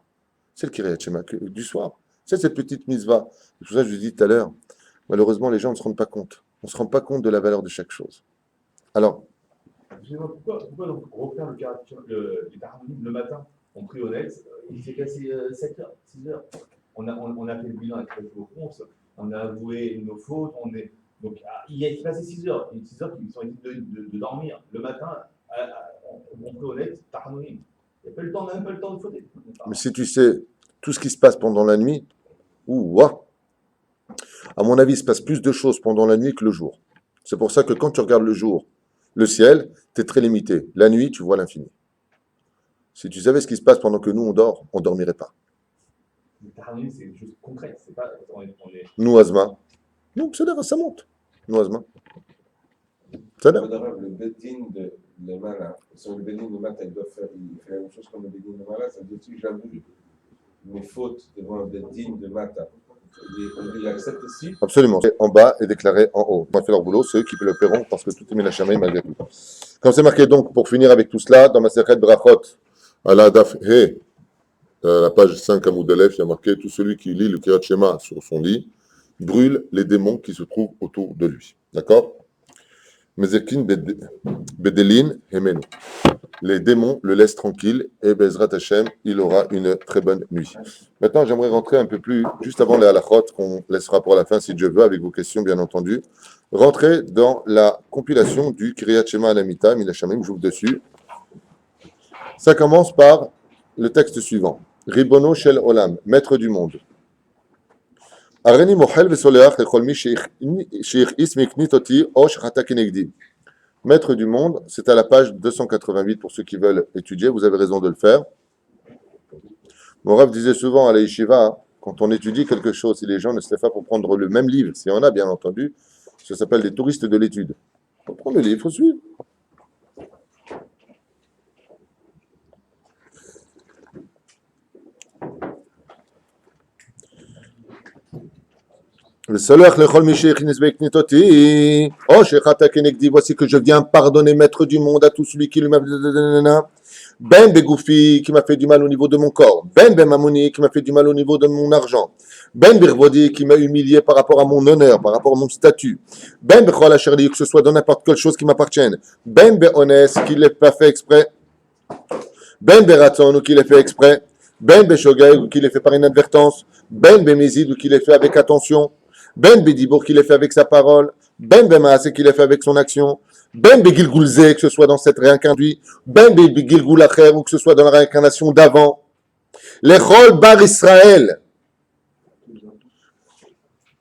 C'est le Kiryat Shema du soir. C'est cette petite mitzvah. C'est pour ça que je vous dis tout à l'heure, malheureusement, les gens ne se rendent pas compte. On ne se rend pas compte de la valeur de chaque chose. Alors, Excusez-moi, pourquoi donc refaire le Targum le matin? On prie honnête, il s'est cassé 7 heures, 6 heures. On a fait le bilan avec le France, on a avoué nos fautes, donc il a passé 6 heures, 6 heures qui sont évitées de dormir. Le matin, on prie honnête, Targum. Il n'y a pas le temps, même pas le temps de fauter. mais si tu sais tout ce qui se passe pendant la nuit, à mon avis, il se passe plus de choses pendant la nuit que le jour. C'est pour ça que quand tu regardes le jour, le ciel, tu es très limité. La nuit, tu vois l'infini. Si tu savais ce qui se passe pendant que nous, on dort, on ne dormirait pas. Le Targum, c'est une chose concrète. C'est pas, Nous, Azma. Non, ça monte. Nous, Azma. Ça Le Bedin de Lemala, sur le Bedin de Mata, il fait la même chose comme le Bedin de Lemala, ça veut dire que j'avoue mes fautes devant le Bedin de Mata. Il accepte aussi. Absolument. C'est en bas et déclaré en haut. Ils ont fait leur boulot, c'est eux qui le paieront parce que tout est mis la chamée malgré tout. Comme c'est marqué donc, pour finir avec tout cela, dans ma Sechet Brachot, à la Daf He, la page 5 à Moudalef, il y a marqué tout celui qui lit le Kiryat Shema sur son lit brûle les démons qui se trouvent autour de lui. D'accord? Mezekin Bedelin Hemenu. Les démons le laissent tranquille et Bezrat Hashem, il aura une très bonne nuit. Maintenant, j'aimerais rentrer un peu plus, juste avant les halachot, qu'on laissera pour la fin si Dieu veut, avec vos questions bien entendu, rentrer dans la compilation du Kiryat Shema Alamita, Minashamim, j'ouvre dessus. Ça commence par le texte suivant. Ribono Shel Olam, maître du monde. Areni Mohel Vesoleach Lechol Mi Sheich Miknitoti O Shechata Kenegdi. Maître du monde, c'est à la page 288 pour ceux qui veulent étudier, vous avez raison de le faire. Mon Rav disait souvent à la yeshiva, quand on étudie quelque chose, si les gens ne se lèvent pas pour prendre le même livre, s'il y en a bien entendu, ça s'appelle des touristes de l'étude. Il faut prendre le livre, il faut suivre. Voici que je viens pardonner, maître du monde, à tout celui qui lui m'a... Ben Begoufi, qui m'a fait du mal au niveau de mon corps. Ben Mamouni, qui m'a fait du mal au niveau de mon argent. Ben Birvodi, qui m'a humilié par rapport à mon honneur, par rapport à mon statut. Ben Bechol Asherli, que ce soit dans n'importe quelle chose qui m'appartienne. Ben Beones, qui ne l'ait pas fait exprès. Ben Beraton, ou qui l'ait fait exprès. Ben Beshogeg, ou qui l'ait fait par inadvertance. Ben Bemizid, ou qui l'ait fait avec attention. Ben Bedibour, qui l'ait fait avec sa parole. Ben Bemaase, qui l'ait fait avec son action. Ben Begilgoulze, que ce soit dans cette réincarnation. Ben Begilgoulacher, ou que ce soit dans la réincarnation d'avant. L'Echol Bar Israël.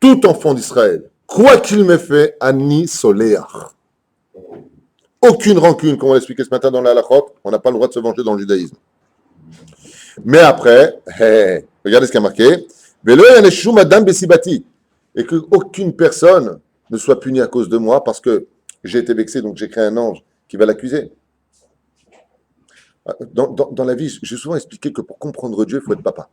Tout enfant d'Israël, quoi qu'il me fait, Ani Soleach. Aucune rancune, comme on l'a expliqué ce matin dans la halachot, on n'a pas le droit de se venger dans le judaïsme. Mais après, regardez ce qui a marqué. Velo yaneshu madam besibati. Et qu'aucune personne ne soit punie à cause de moi parce que j'ai été vexé, donc j'ai créé un ange qui va l'accuser. Dans la vie, j'ai souvent expliqué que pour comprendre Dieu, il faut être papa.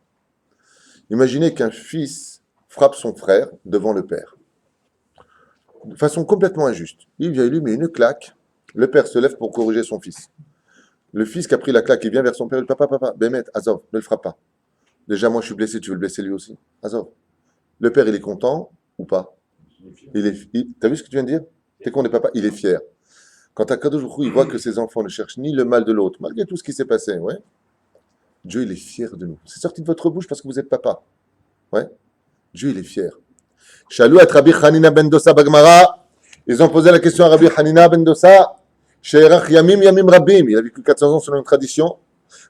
Imaginez qu'un fils frappe son frère devant le père. De façon complètement injuste. Il vient, il lui met une claque. Le père se lève pour corriger son fils. Le fils qui a pris la claque, il vient vers son père. Il dit, papa, Bémet, Azov, ne le frappe pas. Déjà, moi, je suis blessé, tu veux le blesser lui aussi. Azov. Le père, il est content ou pas? T'as vu ce que tu viens de dire? T'es qu'on est papa, il est fier. Quand Akadosh Baruch Hu, il voit que ses enfants ne cherchent ni le mal de l'autre, malgré tout ce qui s'est passé, ouais. Dieu, il est fier de nous. C'est sorti de votre bouche parce que vous êtes papa. Ouais. Dieu, il est fier. Shalou at Rabbi Hanina ben Dosa Bagmara. Ils ont posé la question à Rabbi Hanina ben Dosa. She'erach yamim yamim rabim. Il a vécu 400 ans selon une tradition.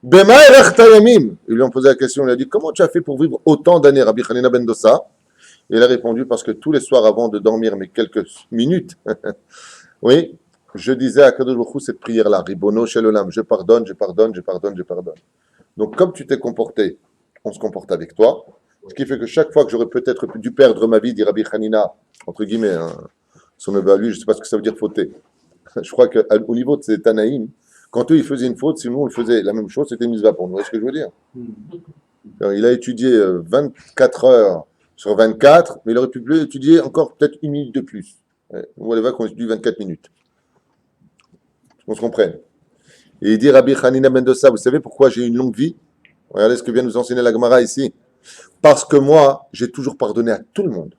Bema erachta yamim. Ils lui ont posé la question. Il a dit, comment tu as fait pour vivre autant d'années, Rabbi Hanina ben Dosa? Et il a répondu, parce que tous les soirs avant de dormir, mais quelques minutes, oui, je disais à Kadosh Baruch Hu cette prière-là, Ribono Shel Olam, je pardonne, je pardonne, je pardonne, je pardonne. Donc, comme tu t'es comporté, on se comporte avec toi. Ce qui fait que chaque fois que j'aurais peut-être dû perdre ma vie, dit Rabbi Hanina, entre guillemets, hein, son neveu à lui, je ne sais pas ce que ça veut dire fauter. Je crois qu'au niveau de ces Tanaïm, quand eux ils faisaient une faute, si nous on le faisait la même chose, c'était une misva pour nous. Vous voyez ce que je veux dire? Alors, il a étudié 24 heures sur 24, mais il aurait pu étudier encore peut-être une minute de plus. On va les voir qu'on étudie 24 minutes. On se comprenne. Et il dit Rabbi Hanina ben Dosa, vous savez pourquoi j'ai une longue vie? Regardez ce que vient nous enseigner la Gemara ici. Parce que moi, j'ai toujours pardonné à tout le monde.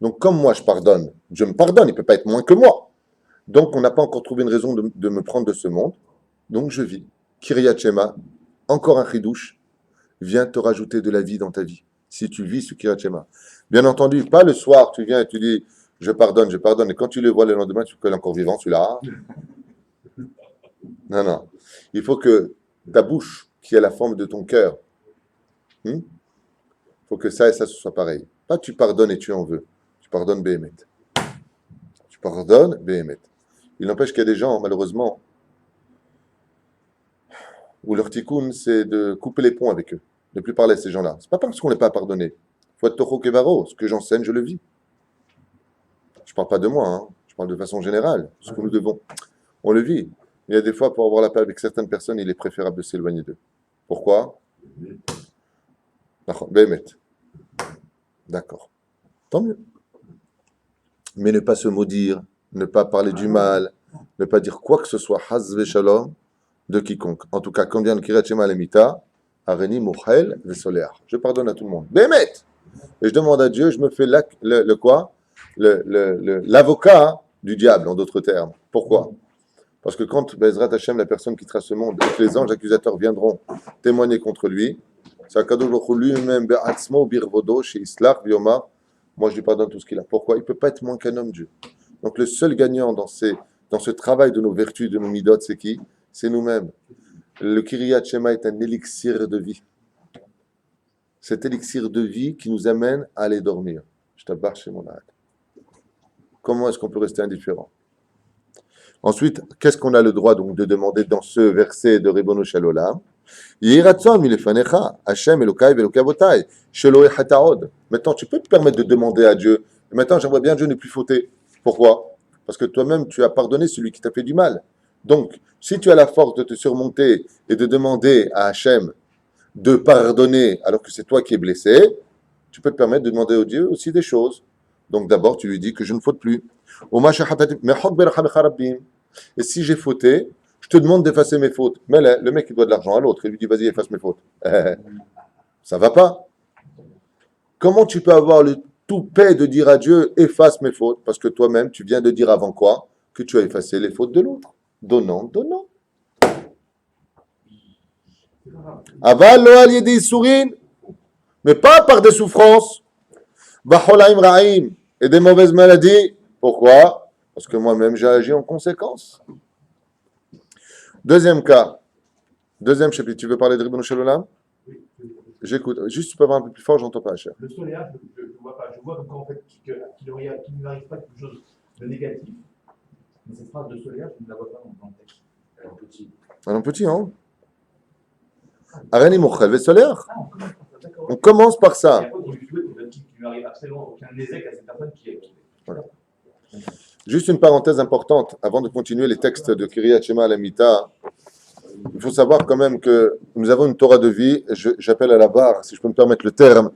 Donc, comme moi, je pardonne, je me pardonne, il ne peut pas être moins que moi. Donc, on n'a pas encore trouvé une raison de me prendre de ce monde. Donc, je vis. Kiryat Shema, encore un chidouche, vient te rajouter de la vie dans ta vie. Si tu vis ce Kiryat Shema. Bien entendu, pas le soir, tu viens et tu dis, je pardonne, et quand tu le vois le lendemain, tu es encore vivant, celui-là. Non. Il faut que ta bouche, qui a la forme de ton cœur, il faut que ça et ça, ce soit pareil. Pas tu pardonnes et tu en veux. Tu pardonnes Béhémet. Tu pardonnes Béhémet. Il n'empêche qu'il y a des gens, malheureusement, où leur tikkun, c'est de couper les ponts avec eux. Ne plus parler à ces gens-là. C'est pas parce qu'on n'est pas pardonné. Il faut être Toho Kevaro. Ce que j'enseigne, je le vis. Je parle pas de moi, hein. Je parle de façon générale. Ce que nous devons. On le vit. Il y a des fois, pour avoir la paix avec certaines personnes, il est préférable de s'éloigner d'eux. Pourquoi? Béhémet. D'accord. Tant mieux. Mais ne pas se maudire, ne pas parler du mal, ne pas dire quoi que ce soit, Hazve Shalom, de quiconque. En tout cas, quand vient le Kiryat Shema Lemita, Areni Mouchel Vesoleach. Je pardonne à tout le monde. Béhémet. Et je demande à Dieu, je me fais l'avocat du diable, en d'autres termes. Pourquoi? Parce que quand Bezrat Hashem, la personne qui trace ce monde, et que les anges accusateurs viendront témoigner contre lui, c'est Akadosh Baruch Hu lui-même, Be'atzmo birvodo, chez Islach, Biomar, moi je lui pardonne tout ce qu'il a. Pourquoi? Il ne peut pas être moins qu'un homme, Dieu. Donc le seul gagnant dans ce travail de nos vertus, de nos midot, c'est qui? C'est nous-mêmes. Le Kiryat Shema est un élixir de vie. Cet élixir de vie qui nous amène à aller dormir. Je t'abarre chez mon âge. Comment est-ce qu'on peut rester indifférent? Ensuite, qu'est-ce qu'on a le droit donc de demander dans ce verset de Ribono Shel Olam? Maintenant, tu peux te permettre de demander à Dieu. Maintenant, j'aimerais bien Dieu ne plus fauter. Pourquoi? Parce que toi-même, tu as pardonné celui qui t'a fait du mal. Donc, si tu as la force de te surmonter et de demander à Hachem de pardonner alors que c'est toi qui es blessé, tu peux te permettre de demander au Dieu aussi des choses. Donc d'abord, tu lui dis que je ne faute plus. Et si j'ai fauté, je te demande d'effacer mes fautes. Mais là, le mec, il doit de l'argent à l'autre. Il lui dit, vas-y, efface mes fautes. Ça va pas. Comment tu peux avoir le toupet de dire à Dieu, efface mes fautes? Parce que toi-même, tu viens de dire avant quoi? Que tu as effacé les fautes de l'autre. Donnant, donnant. Aval lo al yedi sourin, mais pas par des souffrances. Bacholaim ra'im et des mauvaises maladies. Pourquoi? Parce que moi-même, j'ai agi en conséquence. Deuxième cas, deuxième chapitre. Tu veux parler de Ribono Shel Olam? Oui, J'écoute. Juste, tu peux avoir un peu plus fort, j'entends pas, cher. le solaire, je ne vois pas. Je vois donc en fait qu'il ne m'arrive pas quelque chose de négatif. Mais cette phrase de solaire, je ne la vois pas dans le texte. Elle est en petit. Un petit, hein? Arani Mochel Vesoler. Ah, on commence par ça, d'accord. On commence par Et ça. après, on lui souhaite qu'il ne lui arrive absolument aucun ézec à cette personne qui est. Voilà. Juste une parenthèse importante, avant de continuer les textes de Kiryat Shema à la Mita. Il faut savoir quand même que nous avons une Torah de vie. J'appelle à la barre, si je peux me permettre le terme,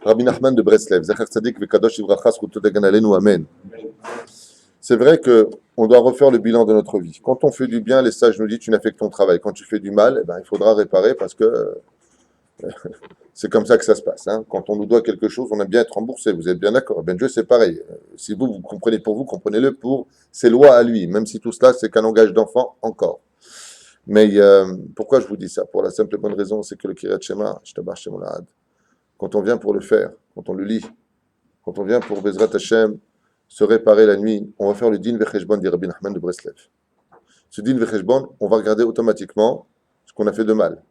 Rabbi Nachman de Breslev. Zecher Tzadik v'Kadosh Ivracha Zchuto Dagan Aleinu, Amen. C'est vrai qu'on doit refaire le bilan de notre vie. Quand on fait du bien, les sages nous disent tu n'as fait que ton travail. Quand tu fais du mal, eh ben, il faudra réparer parce que c'est comme ça que ça se passe. Hein. Quand on nous doit quelque chose, on aime bien être remboursé. Vous êtes bien d'accord? Ben Dieu, c'est pareil. Si vous comprenez pour vous, comprenez-le pour ses lois à lui. Même si tout cela, c'est qu'un langage d'enfant encore. Mais pourquoi je vous dis ça? Pour la simple et bonne raison, c'est que le Kiryat Shema, quand on vient pour le faire, quand on le lit, quand on vient pour Bezrat Hashem, se réparer la nuit, on va faire le din vecheshbon dit Rabbi Nachman de Breslev. Ce din vecheshbon, on va regarder automatiquement ce qu'on a fait de mal.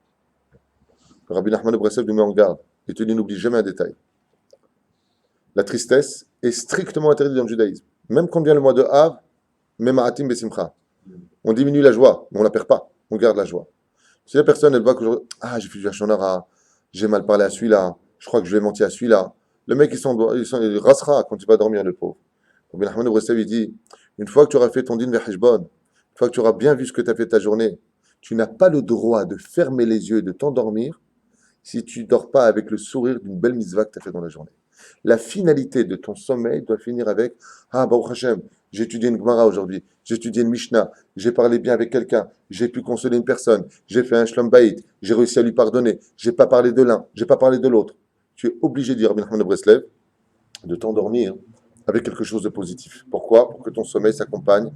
Rabbi Nachman de Breslev nous met en garde. Il te dit n'oublie jamais un détail. La tristesse est strictement interdite dans le judaïsme. Même quand vient le mois de Av, même à Atim Besimcha. On diminue la joie, mais on ne la perd pas. On garde la joie. Si la personne, elle voit que j'ai fait du Hachonara, j'ai mal parlé à celui-là, je crois que je vais mentir à celui-là. Le mec, il rassera quand il va dormir, le pauvre. Rabbi Nachman de Breslev, il dit, une fois que tu auras fait ton din vecheshbon, une fois que tu auras bien vu ce que tu as fait ta journée, tu n'as pas le droit de fermer les yeux et de t'endormir si tu ne dors pas avec le sourire d'une belle mitzvah que tu as fait dans la journée. La finalité de ton sommeil doit finir avec Baruch Hashem, j'ai étudié une Gemara aujourd'hui, j'ai étudié une Mishnah, j'ai parlé bien avec quelqu'un, j'ai pu consoler une personne, j'ai fait un Shlom Bayit, j'ai réussi à lui pardonner, j'ai pas parlé de l'un, j'ai pas parlé de l'autre. Tu es obligé de dire Rabbi Nachman de Breslev, de t'endormir avec quelque chose de positif. Pourquoi? Pour que ton sommeil s'accompagne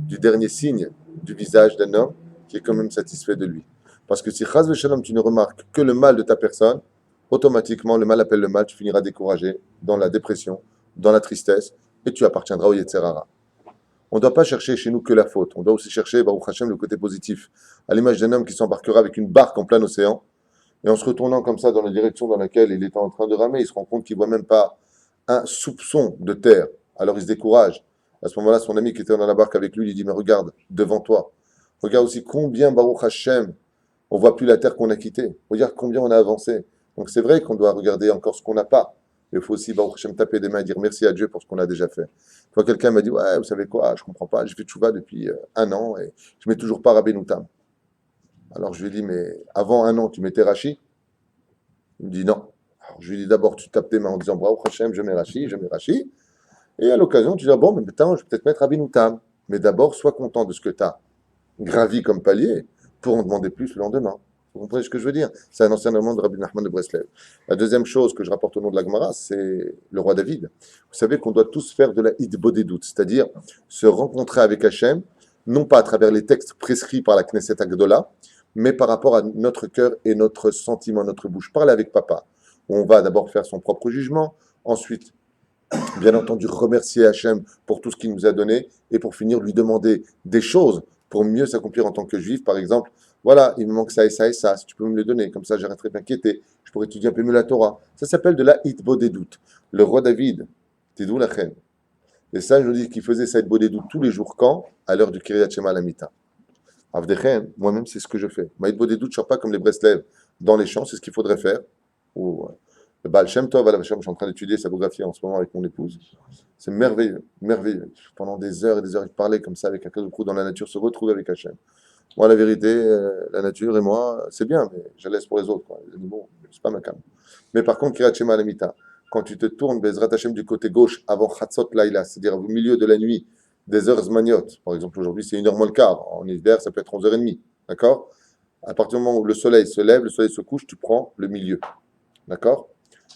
du dernier signe du visage d'un homme qui est quand même satisfait de lui. Parce que si Chaz v'Shalom, tu ne remarques que le mal de ta personne, automatiquement, le mal appelle le mal, tu finiras découragé, dans la dépression, dans la tristesse, et tu appartiendras au Yetzer Hara. On ne doit pas chercher chez nous que la faute, on doit aussi chercher, Baruch Hashem, le côté positif. À l'image d'un homme qui s'embarquera avec une barque en plein océan, et en se retournant comme ça dans la direction dans laquelle il est en train de ramer, il se rend compte qu'il ne voit même pas un soupçon de terre. Alors il se décourage. À ce moment-là, son ami qui était dans la barque avec lui lui dit, mais regarde, devant toi, regarde aussi combien, Baruch Hashem, on ne voit plus la terre qu'on a quittée. Regarde combien on a avancé. Donc c'est vrai qu'on doit regarder encore ce qu'on n'a pas. Mais il faut aussi, Baruch Hashem, taper des mains et dire merci à Dieu pour ce qu'on a déjà fait. Quand quelqu'un m'a dit, ouais, vous savez quoi, je ne comprends pas, j'ai fait tchouva depuis 1 an et je ne mets toujours pas Rabbeinu Tam. Alors je lui ai dit, mais avant 1 an, tu mettais Rashi? Il me dit non. Alors je lui ai dit, d'abord, tu tapes tes mains en disant, Baruch Hashem, je mets Rashi, je mets Rashi. Et à l'occasion, tu dis, bon, mais maintenant, je vais peut-être mettre Rabbeinu Tam. Mais d'abord, sois content de ce que tu as gravi comme palier pour en demander plus le lendemain. Vous comprenez ce que je veux dire? C'est un enseignement de Rabbi Nachman de Breslev. La deuxième chose que je rapporte au nom de la Gemara, c'est le roi David. Vous savez qu'on doit tous faire de la hitbodedut, c'est-à-dire se rencontrer avec Hachem, non pas à travers les textes prescrits par la Knesset Agdola, mais par rapport à notre cœur et notre sentiment, notre bouche. Parler avec papa. On va d'abord faire son propre jugement, ensuite, bien entendu, remercier Hachem pour tout ce qu'il nous a donné, et pour finir, lui demander des choses pour mieux s'accomplir en tant que juif. Par exemple, voilà, il me manque ça et ça et ça, si tu peux me le donner, comme ça j'arrêterai de m'inquiéter, je pourrais étudier un peu mieux la Torah. Ça s'appelle de la hitbodedut. Le roi David, Tidou Lachen, et ça, je vous dis qu'il faisait sa hitbodedut tous les jours quand? À l'heure du Kiryat Shema à la Mita. Avdechem, moi-même, c'est ce que je fais. Ma hitbodedut, je ne sors pas comme les Breslev dans les champs, c'est ce qu'il faudrait faire. Ou, le Baal Shem Tov, je suis en train d'étudier sa biographie en ce moment avec mon épouse. C'est merveilleux, merveilleux. Pendant des heures et des heures, il parlait comme ça avec un Kadokrou dans la nature, se retrouver avec Hachem. Moi, la vérité, la nature et moi, c'est bien, mais je laisse pour les autres. Quoi. Les animaux, c'est pas ma cam. Mais par contre, Kiryat Shema à la Mita, quand tu te tournes, Bezrat Hashem, du côté gauche, avant Chatzot Laïla, c'est-à-dire au milieu de la nuit, des heures zmaniotes. Par exemple, aujourd'hui, c'est 1h moins le quart. En hiver, ça peut être 11h30. D'accord? À partir du moment où le soleil se lève, le soleil se couche, tu prends le milieu. D'accord?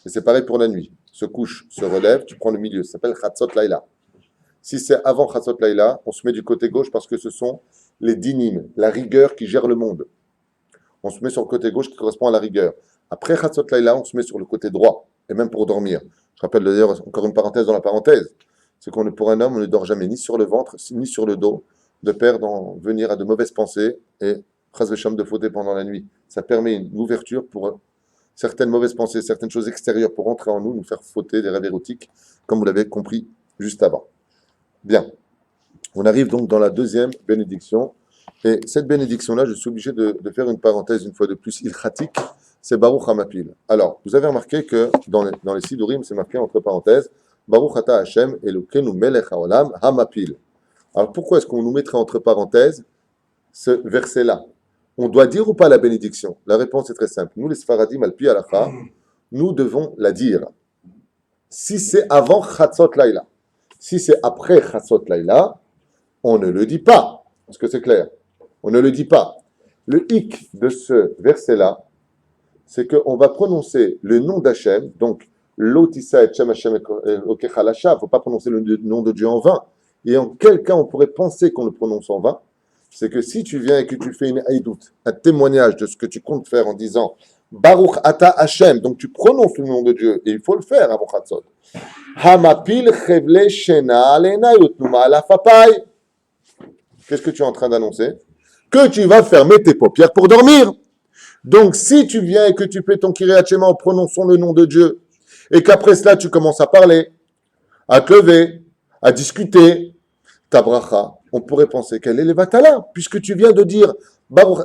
Et c'est pareil pour la nuit. Se couche, se relève, tu prends le milieu. Ça s'appelle Chatzot Laïla. Si c'est avant Chatzot Laïla, on se met du côté gauche parce que ce sont les dinim, la rigueur qui gère le monde. On se met sur le côté gauche qui correspond à la rigueur. Après Chatzot Laïla, on se met sur le côté droit, et même pour dormir. Je rappelle d'ailleurs, encore une parenthèse dans la parenthèse, c'est qu'on pour un homme, on ne dort jamais ni sur le ventre, ni sur le dos, de peur d'en venir à de mauvaises pensées et Chas v'Shalom de fauter pendant la nuit. Ça permet une ouverture pour certaines mauvaises pensées, certaines choses extérieures pour entrer en nous, nous faire fauter des rêves érotiques, comme vous l'avez compris juste avant. Bien. On arrive donc dans la deuxième bénédiction. Et cette bénédiction-là, je suis obligé de faire une parenthèse une fois de plus, ilchatique, c'est Baruch Hamapil. Alors, vous avez remarqué que dans les Sidurim, c'est marqué entre parenthèses, Baruch Ata Hashem Elokeinu Melech Haolam Hamapil. Alors, pourquoi est-ce qu'on nous mettrait entre parenthèses ce verset-là? On doit dire ou pas la bénédiction? La réponse est très simple. Nous, les Sfaradim, Alpi Alacha, nous devons la dire. Si c'est avant Chatzot Laïla, si c'est après Chatzot Laïla, on ne le dit pas. Est-ce que c'est clair? On ne le dit pas. Le hic de ce verset-là, c'est qu'on va prononcer le nom d'Hachem, donc l'Otissa et Shem Hashem Okechalashah, il ne faut pas prononcer le nom de Dieu en vain. Et en quel cas on pourrait penser qu'on le prononce en vain? C'est que si tu viens et que tu fais une haïdout, un témoignage de ce que tu comptes faire en disant Baruch Ata Hashem, donc tu prononces le nom de Dieu, et il faut le faire avant Chatzot. Hamapil Chevle Shena Alena Yotnuma Alafapai. Qu'est-ce que tu es en train d'annoncer? Que tu vas fermer tes paupières pour dormir. Donc, si tu viens et que tu fais ton Kiryat Shema en prononçant le nom de Dieu, et qu'après cela, tu commences à parler, à te lever, à discuter, ta bracha, on pourrait penser qu'elle est les vatala, puisque tu viens de dire,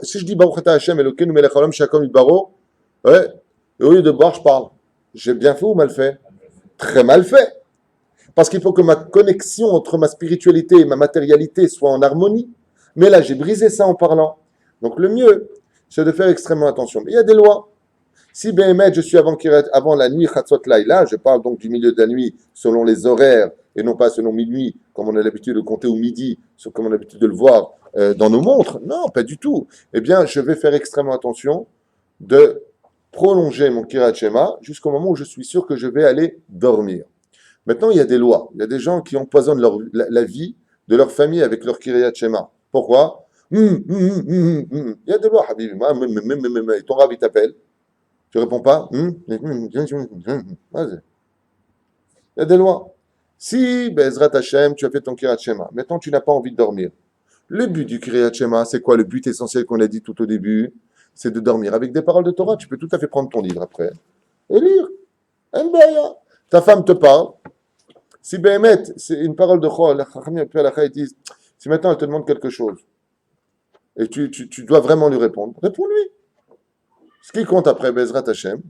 si je dis Baruch Ata Hashem Elokeinu Melech Haolam Shakom Yitbaro, ouais, et au lieu de boire, je parle. J'ai bien fait ou mal fait? Très mal fait. Parce qu'il faut que ma connexion entre ma spiritualité et ma matérialité soit en harmonie. Mais là, j'ai brisé ça en parlant. Donc le mieux, c'est de faire extrêmement attention. Mais il y a des lois. Si Béhémet, je suis avant la nuit Chatzot Laïla, je parle donc du milieu de la nuit selon les horaires et non pas selon minuit, comme on a l'habitude de compter, ou midi, comme on a l'habitude de le voir dans nos montres. Non, pas du tout. Eh bien, je vais faire extrêmement attention de prolonger mon Kiryat Shema jusqu'au moment où je suis sûr que je vais aller dormir. Maintenant, il y a des lois. Il y a des gens qui empoisonnent la vie de leur famille avec leur Kiryat Shema. Pourquoi? Il y a des lois, Habib. Et ton Rav, il t'appelle. Tu réponds pas? Vas-y. Il y a des lois. Si, Bezrat Hashem, tu as fait ton Kiryat Shema, maintenant tu n'as pas envie de dormir. Le but du Kiryat Shema, c'est quoi? Le but essentiel qu'on a dit tout au début, c'est de dormir avec des paroles de Torah. Tu peux tout à fait prendre ton livre après et lire. Ta femme te parle. Si Béhémet, c'est une parole de Chol, ils disent, si maintenant elle te demande quelque chose, et tu dois vraiment lui répondre, réponds-lui. Ce qui compte après Bezrat Hashem,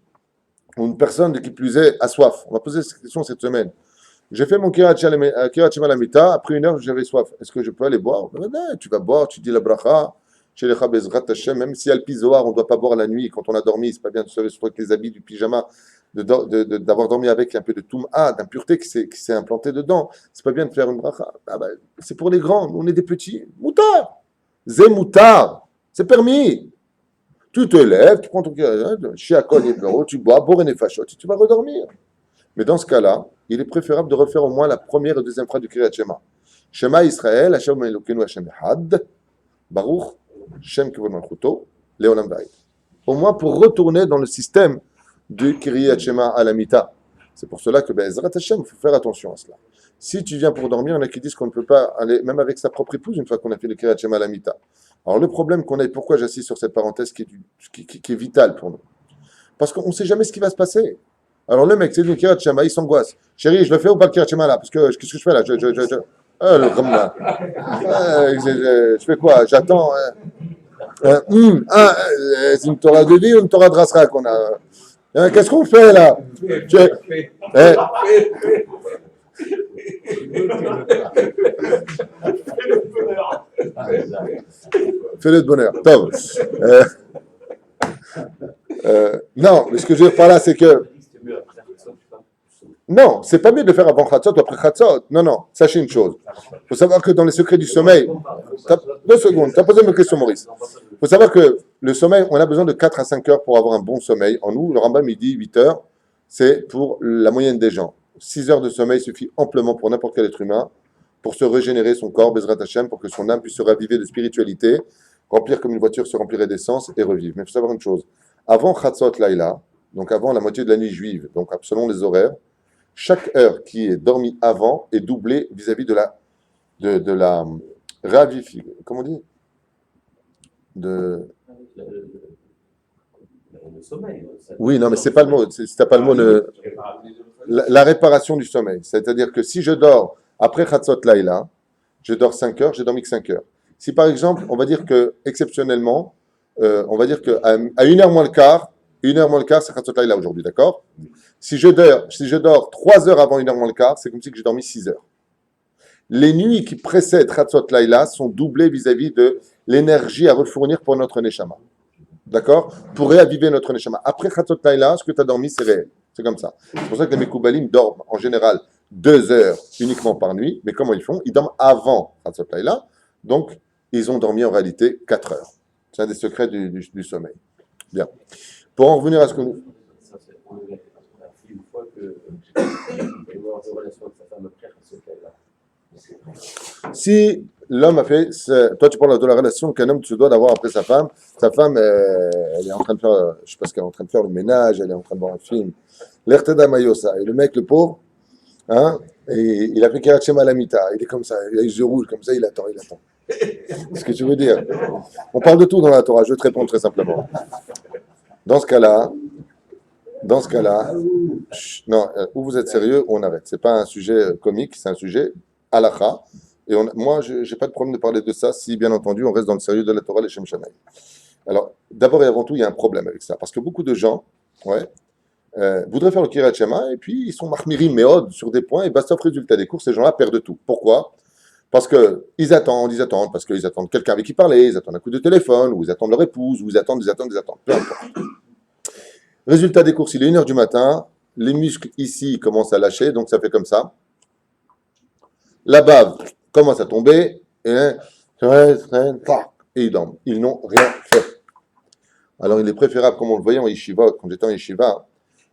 ou une personne qui plus est a soif. On va poser cette question cette semaine. J'ai fait mon Kiryat Shema Lamita, après 1 heure j'avais soif. Est-ce que je peux aller boire? Tu vas boire, tu dis la bracha, chez les Bezrat Hashem, même si Al Pizoar, on ne doit pas boire la nuit quand on a dormi, c'est pas bien de se lever avec les habits du pyjama, d'avoir dormi avec un peu de toum'a, d'impureté qui s'est implanté dedans. C'est pas bien de faire une bracha. C'est pour les grands, nous on est des petits. Moutar! Zé moutar! C'est permis! Tu te lèves, tu prends ton chiakol et bureau, tu bois, boré fachot, et tu vas redormir. Mais dans ce cas-là, il est préférable de refaire au moins la première et deuxième phrase du Kiryat Shema. Shema Israël, Hashem Elokeinu Hashem Echad, Baruch, Shem Kevod Malchuto, Leolam Va'ed. Au moins pour retourner dans le système du Kiryat Shema à la Mita. C'est pour cela que Be'ezrat Hashem, il faut faire attention à cela. Si tu viens pour dormir, il y en a qui disent qu'on ne peut pas aller, même avec sa propre épouse, une fois qu'on a fait le Kiryat Shema à la Mita. Alors le problème qu'on a, et pourquoi j'insiste sur cette parenthèse qui est vitale pour nous, parce qu'on ne sait jamais ce qui va se passer. Alors le mec, c'est le Kiryat Shema, il s'angoisse. Chérie, je le fais ou pas le Kiryat Shema là? Parce que qu'est-ce que je fais là? Le comme là. Je fais quoi? J'attends. C'est une Torah de vie ou une Torah de Rasra qu'on a? Qu'est-ce qu'on fait là? Fais-le de bonheur. Top. Non, mais ce que je veux dire par là, c'est que Non, c'est pas mieux de le faire avant Chatzot ou après Chatzot. Non, non, sachez une chose. Il faut savoir que dans les secrets du sommeil, 2 secondes, tu as posé une question, Maurice. Il faut savoir que le sommeil, on a besoin de 4 à 5 heures pour avoir un bon sommeil. En nous, le Rambam, il dit 8 heures, c'est pour la moyenne des gens. 6 heures de sommeil suffit amplement pour n'importe quel être humain, pour se régénérer son corps, Bezrat Hashem, pour que son âme puisse se raviver de spiritualité, remplir comme une voiture se remplirait d'essence et revivre. Mais il faut savoir une chose. Avant Chatzot Laïla, donc avant la moitié de la nuit juive, donc selon les horaires, chaque heure qui est dormie avant est doublée vis-à-vis de la comment on dit Le sommeil. Oui, non, mais c'est pas le mot. T'as pas le mot. La réparation du sommeil. C'est-à-dire que si je dors après Chatzot Laïla, je dors 5 heures, j'ai dormi que 5 heures. Si par exemple, on va dire que exceptionnellement, on va dire qu'à 1h moins le quart, 1h moins le quart, c'est Chatzot Laïla aujourd'hui, d'accord? Si je dors 3 heures avant 1h moins le quart, c'est comme si j'ai dormi 6 heures. Les nuits qui précèdent Chatzot Laïla sont doublées vis-à-vis de l'énergie à refournir pour notre Neshama. D'accord? Pour réaviver notre Neshama. Après Chatzot Laïla, ce que tu as dormi, c'est réel. C'est comme ça. C'est pour ça que les Mekoubalim dorment en général 2 heures uniquement par nuit. Mais comment ils font? Ils dorment avant Chatzot Laïla. Donc, ils ont dormi en réalité 4 heures. C'est un des secrets du sommeil. Bien. Pour en revenir à ce que nous... Ça, c'est pour le mec. Parce qu'on a fait une fois que il va avoir des relations avec sa femme après ce cas-là. Si l'homme a fait, toi tu parles de la relation qu'un homme se doit d'avoir après sa femme elle est en train de faire, je sais pas ce qu'elle est en train de faire, le ménage, elle est en train de voir un film, l'Erteda Mayosa, et le mec, le pauvre, hein, et il a fait Kirat Shema Lamita, il est comme ça, il a les yeux rouges, comme ça, il attend. C'est ce que tu veux dire. On parle de tout dans la Torah, je vais te répondre très simplement. Dans ce cas-là, non, ou vous êtes sérieux ou on arrête. C'est pas un sujet comique, c'est un sujet halakha. Et moi, je n'ai pas de problème de parler de ça si, bien entendu, on reste dans le sérieux de la Torah, les Shem Shamaï. Alors, d'abord et avant tout, il y a un problème avec ça. Parce que beaucoup de gens voudraient faire le Kirat Shema et puis ils sont mahmirim meod sur des points et bah, sauf résultat des cours, ces gens-là perdent tout. Pourquoi? Parce qu'ils attendent, parce qu'ils attendent quelqu'un avec qui parler, ils attendent un coup de téléphone, ou ils attendent leur épouse, ou ils attendent. Peu importe. Résultat des courses, il est 1h du matin, les muscles ici commencent à lâcher, donc ça fait comme ça. La bave commence à tomber, et ils dorment. Ils n'ont rien fait. Alors il est préférable, comme on le voyait en yeshiva, quand j'étais en yeshiva,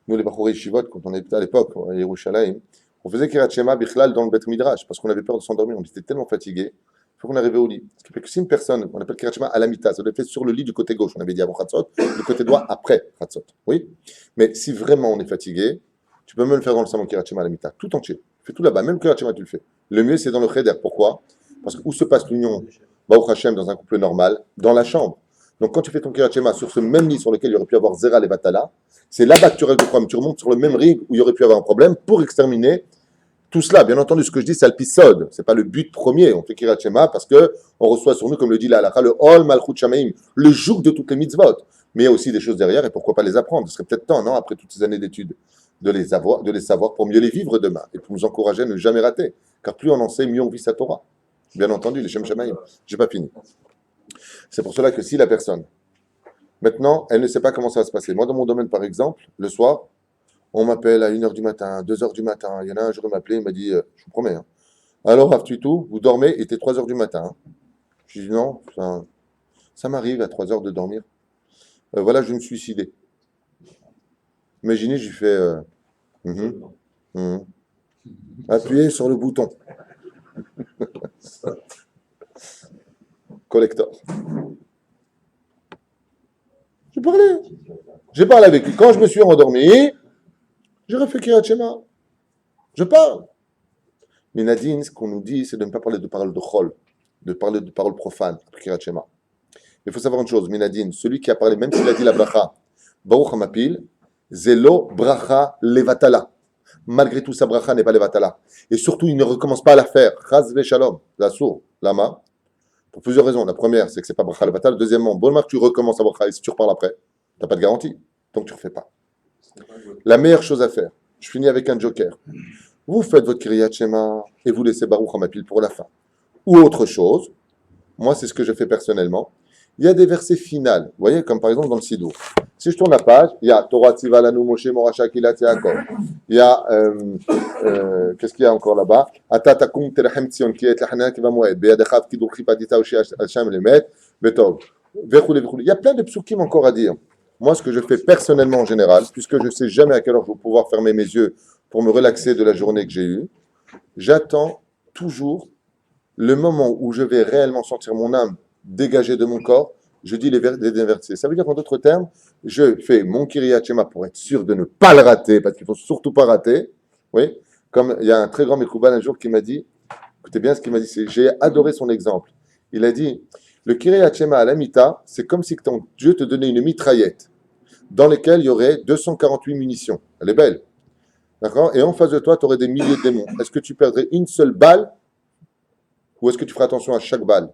nous les Bachourei yeshivot, quand on était à l'époque, à Yerushalayim, on faisait Kirat Shema Bichlal dans le Bet Midrash, parce qu'on avait peur de s'endormir, on était tellement fatigués. Il faut qu'on arrive au lit. Ce qui fait que si une personne, on appelle Kirat Shema à la mita, ça doit être fait sur le lit du côté gauche, on avait dit avant Chatzot, le côté droit après Chatzot. Oui. Mais si vraiment on est fatigué, tu peux même le faire dans le salon Kirat Shema à la mita, tout entier. Fais tout là-bas, même Kirat Shema tu le fais. Le mieux c'est dans le cheder. Pourquoi? Parce que où se passe l'union, Baruch Hashem, dans un couple normal, dans la chambre. Donc quand tu fais ton Kirat Shema sur ce même lit sur lequel il y aurait pu avoir Zera et Vatala, c'est là-bas que tu règles le problème. Tu remontes sur le même rig où il y aurait pu avoir un problème pour exterminer tout cela. Bien entendu, ce que je dis, c'est Alpisod. Ce n'est pas le but premier. On fait Kirat Shema parce qu'on reçoit sur nous, comme le dit la halakha, le Ol Malchut Shamaim, le joug de toutes les mitzvot. Mais il y a aussi des choses derrière et pourquoi pas les apprendre? Ce serait peut-être temps, non, après toutes ces années d'études, de les savoir pour mieux les vivre demain et pour nous encourager à ne jamais rater. Car plus on en sait, mieux on vit sa Torah. Bien entendu, les Shem Shamaim. Je n'ai pas fini. C'est pour cela que si la personne, maintenant, elle ne sait pas comment ça va se passer. Moi, dans mon domaine, par exemple, le soir, on m'appelle à 1h du matin, 2h du matin. Il y en a un jour, il m'a appelé, il m'a dit, je vous promets, hein. Alors, Rav Tuitou, vous dormez, il était 3h du matin. Hein. Je dis non, ça m'arrive à 3h de dormir. Voilà, je vais me suicider. Imaginez, j'ai fait appuyez sur le bouton. Collector. J'ai parlé avec lui. Quand je me suis endormi, j'ai refait Kirat Shema. Je parle. Mais Nadine, ce qu'on nous dit, c'est de ne pas parler de paroles de chol, de parler de paroles profanes, après Kirat Shema. Il faut savoir une chose, Minadine, celui qui a parlé, même s'il a dit la bracha, Baruch Hamapil, Zelo bracha levatala. Malgré tout, sa bracha n'est pas levatala. Et surtout, il ne recommence pas à la faire. Chaz ve shalom, la sour, lama. Pour plusieurs raisons. La première, c'est que c'est pas bracha levatala. Deuxièmement, bon, tu recommences à bracha et si tu reparles après, tu n'as pas de garantie. Donc tu ne refais pas. La meilleure chose à faire, je finis avec un joker. Vous faites votre Kiryat Shema et vous laissez Baruch Hamapil pour la fin. Ou autre chose, moi c'est ce que je fais personnellement. il y a des versets finaux. Vous voyez, comme par exemple dans le Sidour. Si je tourne la page, il y a Torah Tziva Lanu Moshe Moracha Kilat Yaakov. Il y a, qu'est-ce qu'il y a encore là-bas? Ata takum terachem tzion ki et lachana ki va moed. Beyadechav ki dukhi padita oshi Hashem lemet. Betov. Vechoule, vechoule. Il y a plein de psukim encore à dire. Moi, ce que je fais personnellement en général, puisque je ne sais jamais à quelle heure je vais pouvoir fermer mes yeux pour me relaxer de la journée que j'ai eue, j'attends toujours le moment où je vais réellement sentir mon âme dégagée de mon corps. Je dis les versets. Ça veut dire qu'en d'autres termes, je fais mon Kiryat Shema pour être sûr de ne pas le rater, parce qu'il ne faut surtout pas rater. Oui, comme il y a un très grand Mekoubal un jour qui m'a dit, écoutez bien ce qu'il m'a dit, j'ai adoré son exemple. Il a dit, le Kiryat Shema à la Mita, c'est comme si ton Dieu te donnait une mitraillette dans laquelle il y aurait 248 munitions. Elle est belle. D'accord? Et en face de toi, tu aurais des milliers de démons. Est-ce que tu perdrais une seule balle ou est-ce que tu feras attention à chaque balle?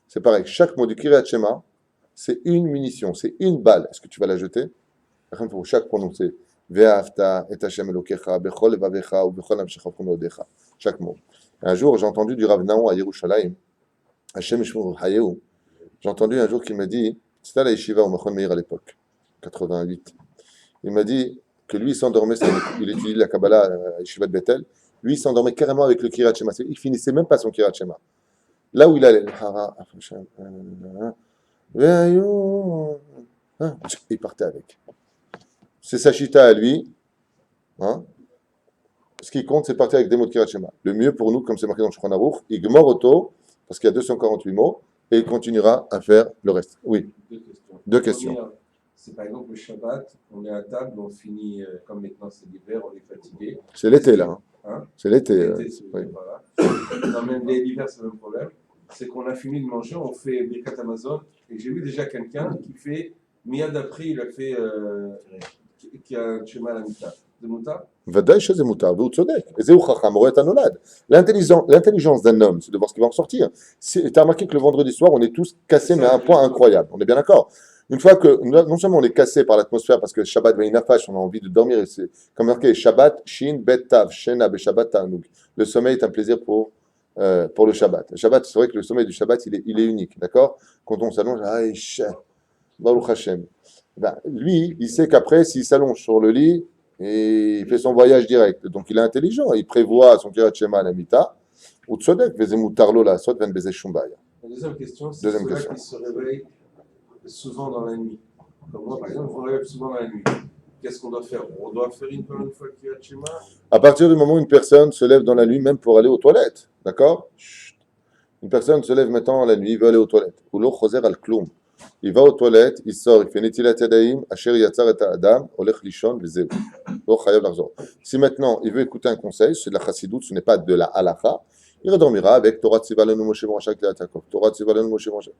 C'est pareil. Chaque mot du Kiryat Shema, c'est une munition, c'est une balle. Est-ce que tu vas la jeter? Pour chaque prononcé. Ve'afta et Hashem Elokecha, bechol levavecha ou bechol nafshecha v'chomeodecha. Chaque mot. Un jour, j'ai entendu du Rav Naon à Yerushalayim, Hashem Yishmor Hayeu. J'ai entendu un jour qu'il m'a dit, c'était à la yeshiva au Machon Meir à l'époque, 88. Il m'a dit que lui, il s'endormait, il étudie la Kabbalah à Yeshiva de Bethel, lui, il s'endormait carrément avec le Kiryat Shema. Il finissait même pas son Kiryat Shema. Là où il allait, il partait avec. C'est sa chita à lui. Hein. Ce qui compte, c'est partir avec des mots de Kiryat Shema. Le mieux pour nous, comme c'est marqué dans le Shulchan Aruch, il gmor auto, parce qu'il y a 248 mots, et il continuera à faire le reste. Oui. Deux questions. Première, c'est par exemple le Shabbat, on est à table, on finit, comme maintenant c'est l'hiver, on est fatigué. C'est l'été là. Hein? C'est l'été. Oui. Voilà. Dans même l'hiver, c'est le même problème. C'est qu'on a fini de manger, on fait Birkat Amazon, et j'ai vu déjà quelqu'un qui fait, Miyad après, il a fait, qui a un Shema à la Mita. De Mouta. ודאי שזה מותר, והוא צודק. וזהו חכם, רואה את הנולד. L'intelligence d'un homme, c'est de voir ce qui va en sortir. Tu as remarqué que le vendredi soir, on est tous cassés, mais à un point incroyable. On est bien d'accord. Une fois que, non seulement on est cassé par l'atmosphère, parce que Shabbat, on a envie de dormir, et c'est comme marqué, Shabbat, Shin, Bet, Tav, Shena, Be Shabbat, Ta'anug. Le sommeil est un plaisir pour le Shabbat. Le Shabbat, c'est vrai que le sommeil du Shabbat, il est unique, d'accord? Quand on s'allonge, Baruch Hashem. Ben, lui, il sait qu'après, s'il s'allonge sur le lit, et il fait son voyage direct. Donc il est intelligent, il prévoit son Kiryat Shema à la Mita, ou Tzodek, Veze Mutarlo la Sot, Ven Beze Shumbaya. La deuxième question, c'est ceux-là qui se réveillent souvent dans la nuit. Comme moi, par exemple, je me réveille souvent dans la nuit. Qu'est-ce qu'on doit faire? On doit faire une fois le Kiryat Shema. À partir du moment où une personne se lève dans la nuit, même pour aller aux toilettes, d'accord? Une personne se lève maintenant la nuit, il veut aller aux toilettes. Ou lo choser al kloum. Il va aux toilettes, il sort, il fait Netilat Yadayim, Asher Yatzar et Adam, Olech Lishon, Vezeu. Lo chayav l'argent. Si maintenant il veut écouter un conseil, c'est de la chassidoute, ce n'est pas de la halacha, il redormira avec Torah Tziva Lenu Moshe Moracha Kiryat Yaakov, Torah Tziva Lenu Moshe Moracha.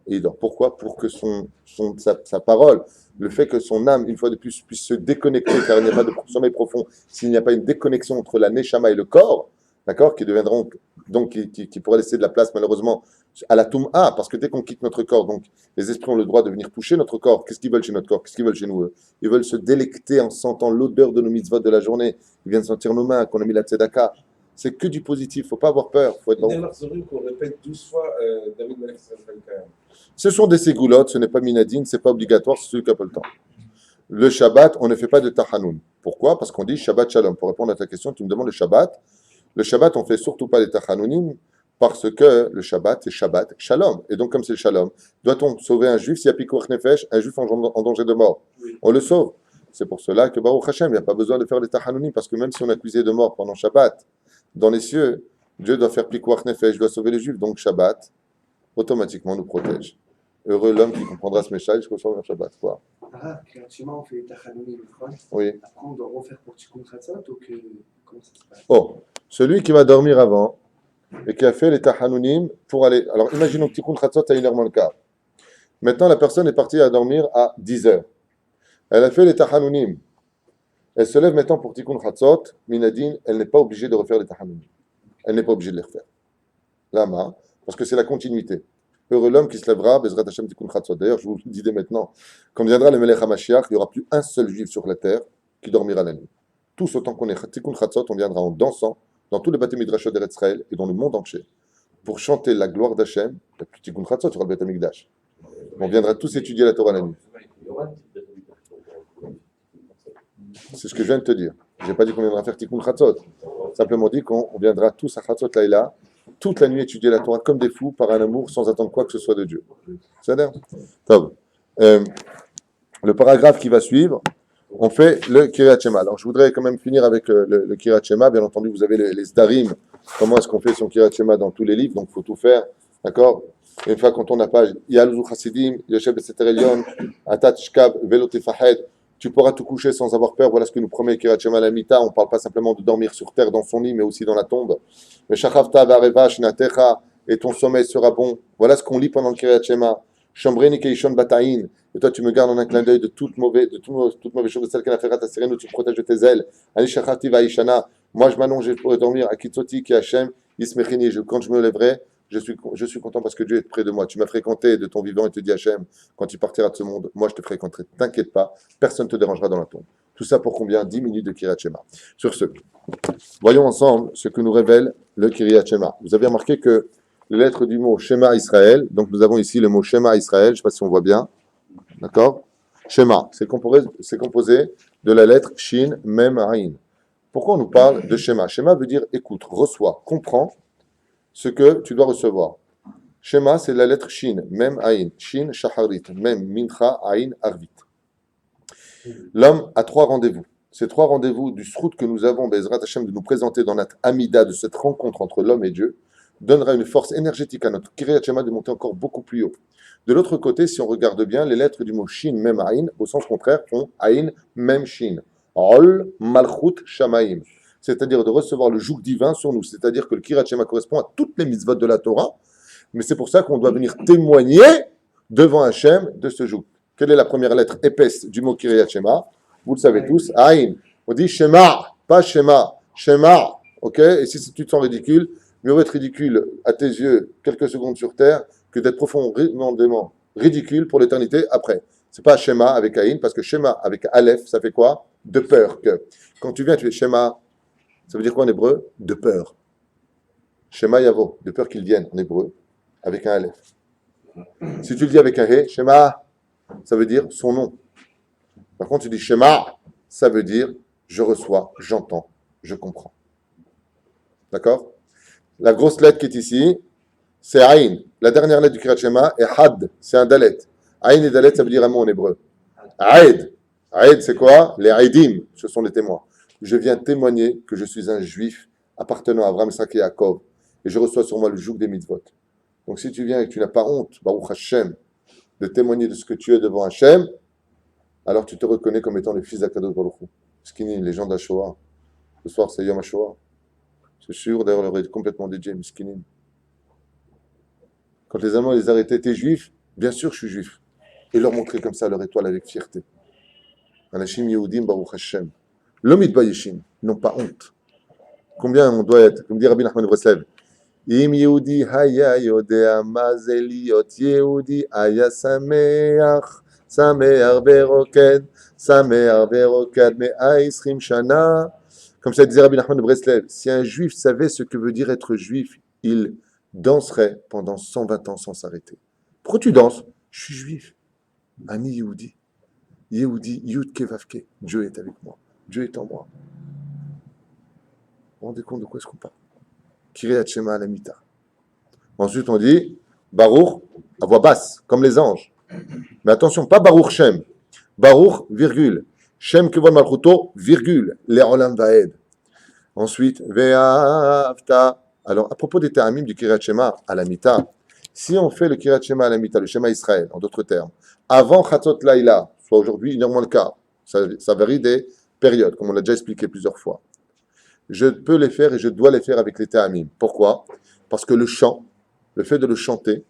Et il dort. Pourquoi? Pour que sa parole, le fait que son âme, une fois de plus, puisse se déconnecter, car il n'y a pas de sommeil profond, s'il n'y a pas une déconnexion entre la Neshama et le corps, d'accord, qui deviendront, donc, qui pourrait laisser de la place, malheureusement, à la Toum'a, parce que dès qu'on quitte notre corps, donc, les esprits ont le droit de venir toucher notre corps. Qu'est-ce qu'ils veulent chez notre corps? Qu'est-ce qu'ils veulent chez nous? Ils veulent se délecter en sentant l'odeur de nos mitzvot de la journée. Ils viennent sentir nos mains, qu'on a mis la tzedaka. C'est que du positif, il ne faut pas avoir peur. Faut être Une dernière série qu'on répète 12 fois, David Malek Israël quand même. Ce sont des ségoulottes, ce n'est pas minadine, ce n'est pas obligatoire, c'est celui qui n'a pas le temps. Le Shabbat, on ne fait pas de Tahanoun. Pourquoi? Parce qu'on dit Shabbat Shalom. Pour répondre à ta question, tu me demandes le Shabbat. Le Shabbat, on ne fait surtout pas les Tahanounim parce que le Shabbat, c'est Shabbat Shalom. Et donc, comme c'est le Shalom, doit-on sauver un juif s'il y a Pikuach Nefesh, un juif en danger de mort? Oui. On le sauve. C'est pour cela que Baruch Hashem, il n'y a pas besoin de faire les Tahanounim parce que même si on est accusé de mort pendant Shabbat, dans les cieux, Dieu doit faire Pikuach Nefesh, doit sauver les juifs. Donc, Shabbat, automatiquement, nous protège. Heureux l'homme qui comprendra ce message jusqu'au soir de Shabbat. Quoi. Ah, créativement, on fait les Tachanonim, Oui. après, on doit refaire pour Tikkun Chatzot ou que... Comment ça se passe? Oh, celui qui va dormir avant et qui a fait les Tahanounim pour aller. Alors, imaginons que Tikkun Chatzot à 1h moins le quart. Maintenant, la personne est partie à dormir à 10h. Elle a fait les Tahanounim. Elle se lève maintenant pour Tikkun Chatzot. Minadine, elle n'est pas obligée de refaire les Tahanounim. Elle n'est pas obligée de les refaire. Lama, parce que c'est la continuité. Heureux l'homme qui se lèvera, Bezrat Hashem Tikkun Chatzot. D'ailleurs, je vous le dis dès maintenant, quand viendra le Melech HaMashiach, il n'y aura plus un seul juif sur la terre qui dormira la nuit. Tous autant qu'on est Tikkun Chatzot, on viendra en dansant dans tous les bâtiments midrashot d'Eretz Israël et dans le monde entier. pour chanter la gloire d'Hachem, il n'y a plus de Tikkun Chatzot sur le Beth Amikdash. On viendra tous étudier la Torah la nuit. Il y aura une petite C'est ce que je viens de te dire. Je n'ai pas dit qu'on viendra faire Tikkun Chatzot. Simplement dit qu'on viendra tous à Chatzot Laïla, toute la nuit étudier la Torah comme des fous, par un amour, sans attendre quoi que ce soit de Dieu. C'est-à-dire le paragraphe qui va suivre, on fait le Kiryat Shema. Alors, je voudrais quand même finir avec le Kiryat Shema. Bien entendu, vous avez les Sdarim. Comment est-ce qu'on fait son Kiryat Shema dans tous les livres? Donc, il faut tout faire. D'accord? Et une fois qu'on tourne la page, Yaluzu Chassidim, Yoshev Beseter Elyon, Atat Shkab, Velo Tefahed. Tu pourras te coucher sans avoir peur. Voilà ce que nous promet Kiryat Shema la Mita. On ne parle pas simplement de dormir sur terre dans son lit, mais aussi dans la tombe. Mais Shachavta Vareva Shnatecha, et ton sommeil sera bon. Voilà ce qu'on lit pendant le Kiryat Shema. Shambreni Keishon Bataïn. Et toi, tu me gardes en un clin d'œil de toute mauvaise chose, de celle qu'elle a fait à Sirène, où tu me protèges de tes ailes. Ani Shachati Vaishana. Moi, je m'allonge pour dormir. Akitsoti Ki Hashem, Yismechini. Quand je me lèverai, je suis content parce que Dieu est près de moi. Tu m'as fréquenté de ton vivant et te dis Hashem, quand tu partiras de ce monde, moi, je te fréquenterai. T'inquiète pas, personne ne te dérangera dans la tombe. Tout ça pour combien? 10 minutes de Kiryat Shema. Sur ce, voyons ensemble ce que nous révèle le Kiryat Shema. Vous avez remarqué que les lettres du mot Shema Israël, donc nous avons ici le mot Shema Israël, je ne sais pas si on voit bien. D'accord? Shema, c'est composé de la lettre Shin, Mem, Ain. Pourquoi on nous parle de Shema? Shema veut dire écoute, reçois, comprends ce que tu dois recevoir. Shema, c'est la lettre Shin, Mem, Ain. Shin, Shacharit, Mem, Mincha, Ain, Arvit. L'homme a 3 rendez-vous. Ces 3 rendez-vous du srout que nous avons, Bezrat Hashem, de nous présenter dans notre Amida, de cette rencontre entre l'homme et Dieu, donnera une force énergétique à notre Kiryat Shema de monter encore beaucoup plus haut. De l'autre côté, si on regarde bien, les lettres du mot Shin, Mem, Ain, au sens contraire, font Ain, Mem, Shin. Ol, Malchut, Shamaim. C'est-à-dire de recevoir le joug divin sur nous. C'est-à-dire que le Kiryat Shema correspond à toutes les mitzvot de la Torah, mais c'est pour ça qu'on doit venir témoigner devant Hachem de ce joug. Quelle est la première lettre épaisse du mot Kiryat Shema? Vous le savez tous, Ain. On dit Shema, pas Shema. Shema, ok? Et si tu te sens ridicule, mieux vaut être ridicule à tes yeux quelques secondes sur terre que d'être profondément ridicule pour l'éternité après. C'est pas Shema avec Aïn, parce que Shema avec Aleph, ça fait quoi? De peur. Que. Quand tu viens, tu fais Shema, ça veut dire quoi en hébreu? De peur. Shema Yavo, de peur qu'il vienne en hébreu, avec un Aleph. Si tu le dis avec un He, Shema, ça veut dire son nom. Par contre, tu dis Shema, ça veut dire je reçois, j'entends, je comprends. D'accord? La grosse lettre qui est ici, c'est Aïn. La dernière lettre du Kiryat Shema est Had, c'est un Dalet. Aïn et Dalet, ça veut dire un mot en hébreu. Aïd. Aïd, c'est quoi? Les Aïdim, ce sont les témoins. Je viens témoigner que je suis un juif appartenant à Abraham, Isaac et Yaakov, et je reçois sur moi le joug des mitzvot. Donc si tu viens et que tu n'as pas honte, Baruch Hashem, de témoigner de ce que tu es devant Hashem, alors tu te reconnais comme étant le fils d'Akadosh Baruch Hu. Skini, les gens d'Ashoah. Ce soir, c'est Yom HaShoah. C'est sûr, d'ailleurs, leur est complètement dédié, Miskinim. Quand les Allemands les arrêtaient, t'es juif? Bien sûr, je suis juif. Et leur montrer comme ça leur étoile avec fierté. Anashim Yehudim Baruch Hashem. L'homme Bayeshim, ils n'ont pas honte. Combien on doit être? Comme dit Rabbi Nachman de Breslev. Im Yehudi haya yodea mazeliot Yehudi haya sameach beroked me'aisrim shana. Comme ça disait Rabbi Nachman de Breslev, si un juif savait ce que veut dire être juif, il danserait pendant 120 ans sans s'arrêter. Pourquoi tu danses? Je suis juif. Ani Yehudi. Yehudi, Yud Kevavke. Dieu est avec moi. Dieu est en moi. Vous vous rendez compte de quoi est-ce qu'on parle? Kiryat Shema Alamita. Ensuite, on dit Baruch à voix basse, comme les anges. Mais attention, pas Baruch Shem. Baruch, virgule. Shem Kevon Malchuto, virgule. Le'olam Vaed. Ensuite, Ve'avta. Alors, à propos des ta'amim du Kiryat Shema Alamita, si on fait le Kiryat Shema Alamita, le Shema Israël, en d'autres termes, avant Chatzot Laïla, soit aujourd'hui, normalement le cas, ça varie des périodes, comme on l'a déjà expliqué plusieurs fois. Je peux les faire et je dois les faire avec les ta'amim. Pourquoi? Parce que le chant, le fait de le chanter,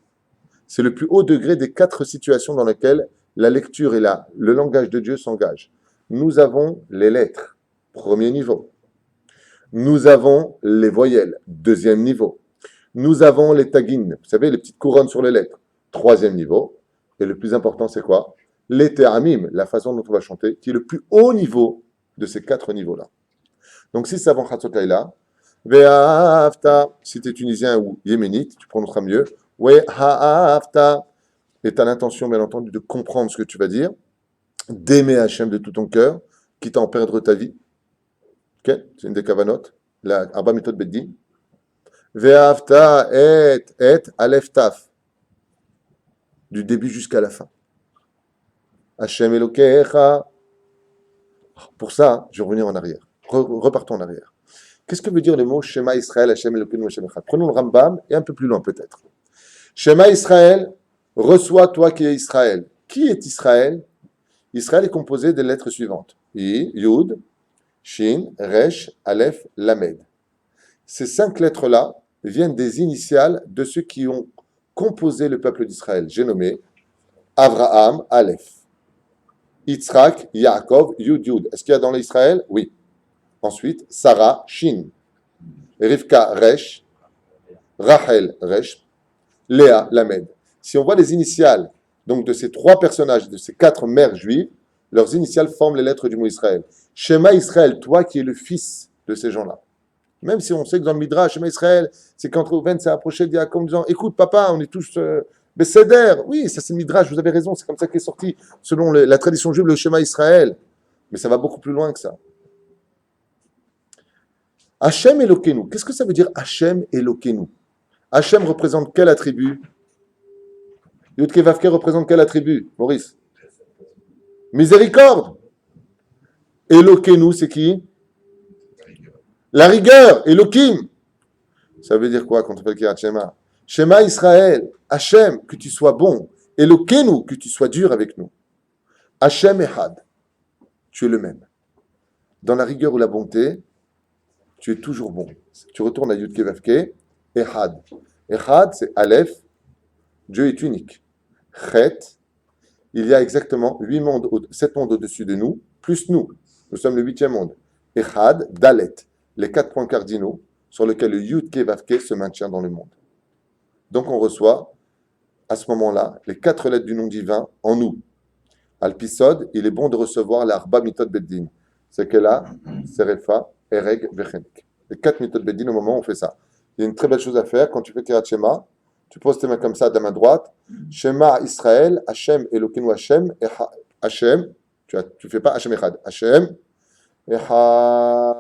c'est le plus haut degré des 4 situations dans lesquelles la lecture et le langage de Dieu s'engagent. Nous avons les lettres, premier niveau. Nous avons les voyelles, deuxième niveau. Nous avons les tagines, vous savez, les petites couronnes sur les lettres, troisième niveau. Et le plus important, c'est quoi? Les ta'amim, la façon dont on va chanter, qui est le plus haut niveau de ces 4 niveaux-là. Donc si c'est avant Chatzot Laïla, Ve'ahavta, si tu es tunisien ou yéménite, tu prononceras mieux. Ve'ahavta, et tu as l'intention, bien entendu, de comprendre ce que tu vas dire, d'aimer Hachem de tout ton cœur, quitte à en perdre ta vie. Ok, c'est une des kavanotes, la Arba Mitot Beddin. Ve'ahavta et Aleph Taf, du début jusqu'à la fin. Hachem Elokecha. Pour ça, je vais revenir en arrière. Repartons en arrière. Qu'est-ce que veut dire le mot Shema Israël, Hachem Elokeinu, Hachem Echad? Prenons le Rambam et un peu plus loin peut-être. Shema Israël, reçois toi qui es Israël. Qui est Israël? Israël est composé des lettres suivantes. Yud, Shin, Resh, Aleph, Lamed. Ces 5 lettres-là viennent des initiales de ceux qui ont composé le peuple d'Israël. J'ai nommé Avraham, Aleph. Yitzhak, Yaakov, Yud, Yud. Est-ce qu'il y a dans l'Israël? Oui. Ensuite, Sarah, Shin. Rivka, Resh. Rachel, Resh. Léa, Lamed. Si on voit les initiales donc de ces 3 personnages, de ces 4 mères juives, leurs initiales forment les lettres du mot Israël. Shema Israël, toi qui es le fils de ces gens-là. Même si on sait que dans le Midrash, Shema Israël, c'est quand Reuven s'est approché de Yaakov en disant écoute, papa, on est tous Besséder. Oui, ça c'est le Midrash, vous avez raison, c'est comme ça qu'est sorti, selon la tradition juive, le Shema Israël. Mais ça va beaucoup plus loin que ça. Hachem Elokeinu. Qu'est-ce que ça veut dire Hachem Elokeinu? Hachem représente quel attribut? Yud Kei Vav Kei représente quel attribut, Maurice? Miséricorde. Elokeinu, c'est qui? La rigueur, Elokim. Ça veut dire quoi quand on fait le Kirat Shema? Shema Israël, Hachem, que tu sois bon. Elokeinu, que tu sois dur avec nous. Hachem Echad, tu es le même. Dans la rigueur ou la bonté, tu es toujours bon. Tu retournes à Yud Kei Vav Kei, Echad. Echad, c'est Aleph, Dieu est unique. Chet, il y a exactement 7 mondes au-dessus de nous, plus nous. Nous sommes le 8e monde. Echad, Dalet, les 4 points cardinaux sur lesquels le Yud Kei Vav Kei se maintient dans le monde. Donc on reçoit, à ce moment-là, les 4 lettres du nom divin en nous. Al-Pisod, il est bon de recevoir l'Arba Mitot Beddin. C'est Kela, Serefa, Ereg, Vechenik. Les 4 Mitot Beddin, au moment où on fait ça. Il y a une très belle chose à faire quand tu fais Kirat Shema. Tu poses tes mains comme ça, de la main droite. Shema Israël, Hachem Elokeinu Hachem, Hachem, tu fais pas Hachem Echad, Hachem Echad,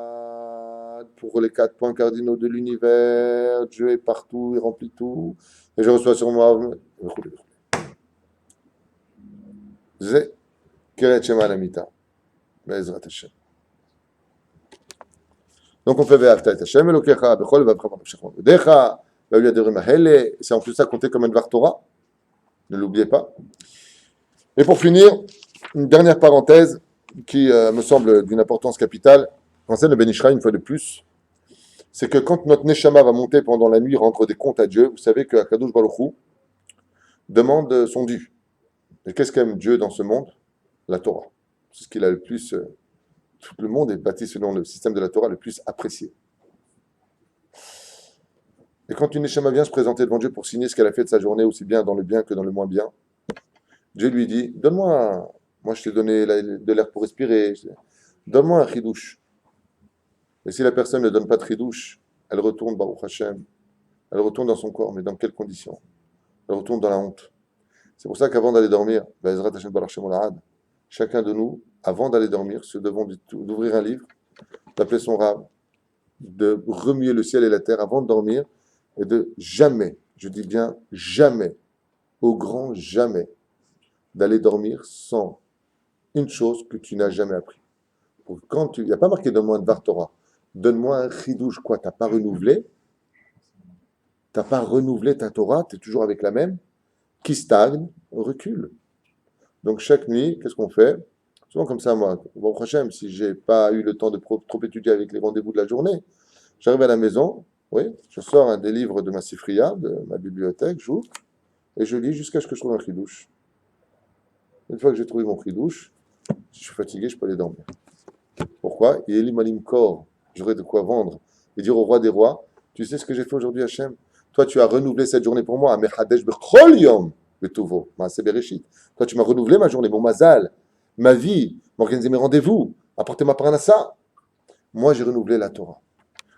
pour les 4 points cardinaux de l'univers, Dieu est partout, il remplit tout, et je reçois sur moi. C'est Kirat Shema Lamita, Be'ezrat Hashem. Donc on fait Ve'afta et Hachem Elokecha, Bechol Vavcha Vavchachon Vedecha. C'est en plus ça compté comme un Dvar Torah. Ne l'oubliez pas. Et pour finir, une dernière parenthèse qui me semble d'une importance capitale, enseigne le Ben Ishraï une fois de plus, c'est que quand notre Neshama va monter pendant la nuit, rendre des comptes à Dieu, vous savez que Akadosh Baruch Hu demande son dû. Et qu'est-ce qu'aime Dieu dans ce monde? La Torah. C'est ce qu'il a le plus... tout le monde est bâti selon le système de la Torah le plus apprécié. Et quand une Neshama vient se présenter devant Dieu pour signer ce qu'elle a fait de sa journée, aussi bien dans le bien que dans le moins bien, Dieu lui dit, donne-moi, moi je t'ai donné de l'air pour respirer, donne-moi un chidouche. Et si la personne ne donne pas de chidouche, elle retourne, Baruch Hashem, elle retourne dans son corps, mais dans quelles conditions? Elle retourne dans la honte. C'est pour ça qu'avant d'aller dormir, Be'ezrat Hashem Baruch Hashem Olahad, chacun de nous, avant d'aller dormir, se devons d'ouvrir un livre, d'appeler son rab, de remuer le ciel et la terre avant de dormir, et de jamais, je dis bien jamais, au grand jamais, d'aller dormir sans une chose que tu n'as jamais appris. Il n'y a pas marqué donne-moi un Dvar Torah, donne-moi un chidouche, quoi, tu n'as pas renouvelé ta Torah, tu es toujours avec la même, qui stagne, recule. Donc chaque nuit, qu'est-ce qu'on fait? Souvent comme ça, moi, bon, Hachem, si je n'ai pas eu le temps de trop étudier avec les rendez-vous de la journée, j'arrive à la maison, oui, je sors un des livres de ma sifriya, de ma bibliothèque, j'ouvre, et je lis jusqu'à ce que je trouve un chidouche. Une fois que j'ai trouvé mon chidouche, si je suis fatigué, je peux aller dormir. Pourquoi? Il est limalim kor, j'aurai de quoi vendre. Et dire au roi des rois, tu sais ce que j'ai fait aujourd'hui, Hachem? Toi, tu as renouvelé cette journée pour moi. Mechadesh bechol yom betuvo, maaseh bereshit. Toi, tu m'as renouvelé ma journée, mon mazal, ma vie, m'organiser mes rendez-vous, apporter ma parnassa. Moi, j'ai renouvelé la Torah.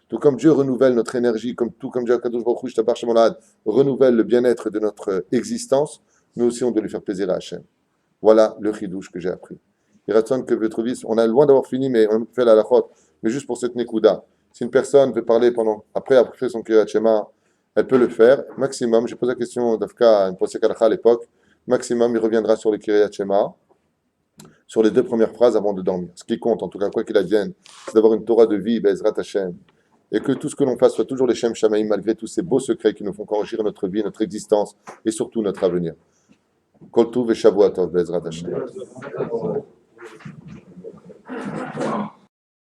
Tout comme Dieu renouvelle notre énergie, tout comme Dieu Akadosh Baruch Hu, Shtabar Shem Olad, renouvelle le bien-être de notre existence, nous aussi on doit lui faire plaisir à Hachem. Voilà le chidouche que j'ai appris. Il raconte que Vetrovis, on est loin d'avoir fini, mais on fait la halachot, mais juste pour cette nekuda. Si une personne veut parler après avoir fait son Kriyat Shema, elle peut le faire. Maximum, j'ai posé la question d'Afka à une posek halakha à l'époque, maximum il reviendra sur le Kriyat Shema, sur les 2 premières phrases avant de dormir. Ce qui compte, en tout cas, quoi qu'il advienne, c'est d'avoir une Torah de vie, Be'ezrat Hashem, et que tout ce que l'on fasse soit toujours les Shem Shamaïm, malgré tous ces beaux secrets qui nous font enrichir notre vie, notre existence, et surtout notre avenir. Kol Tuv et Shavuot Tov, Be'ezrat Hashem.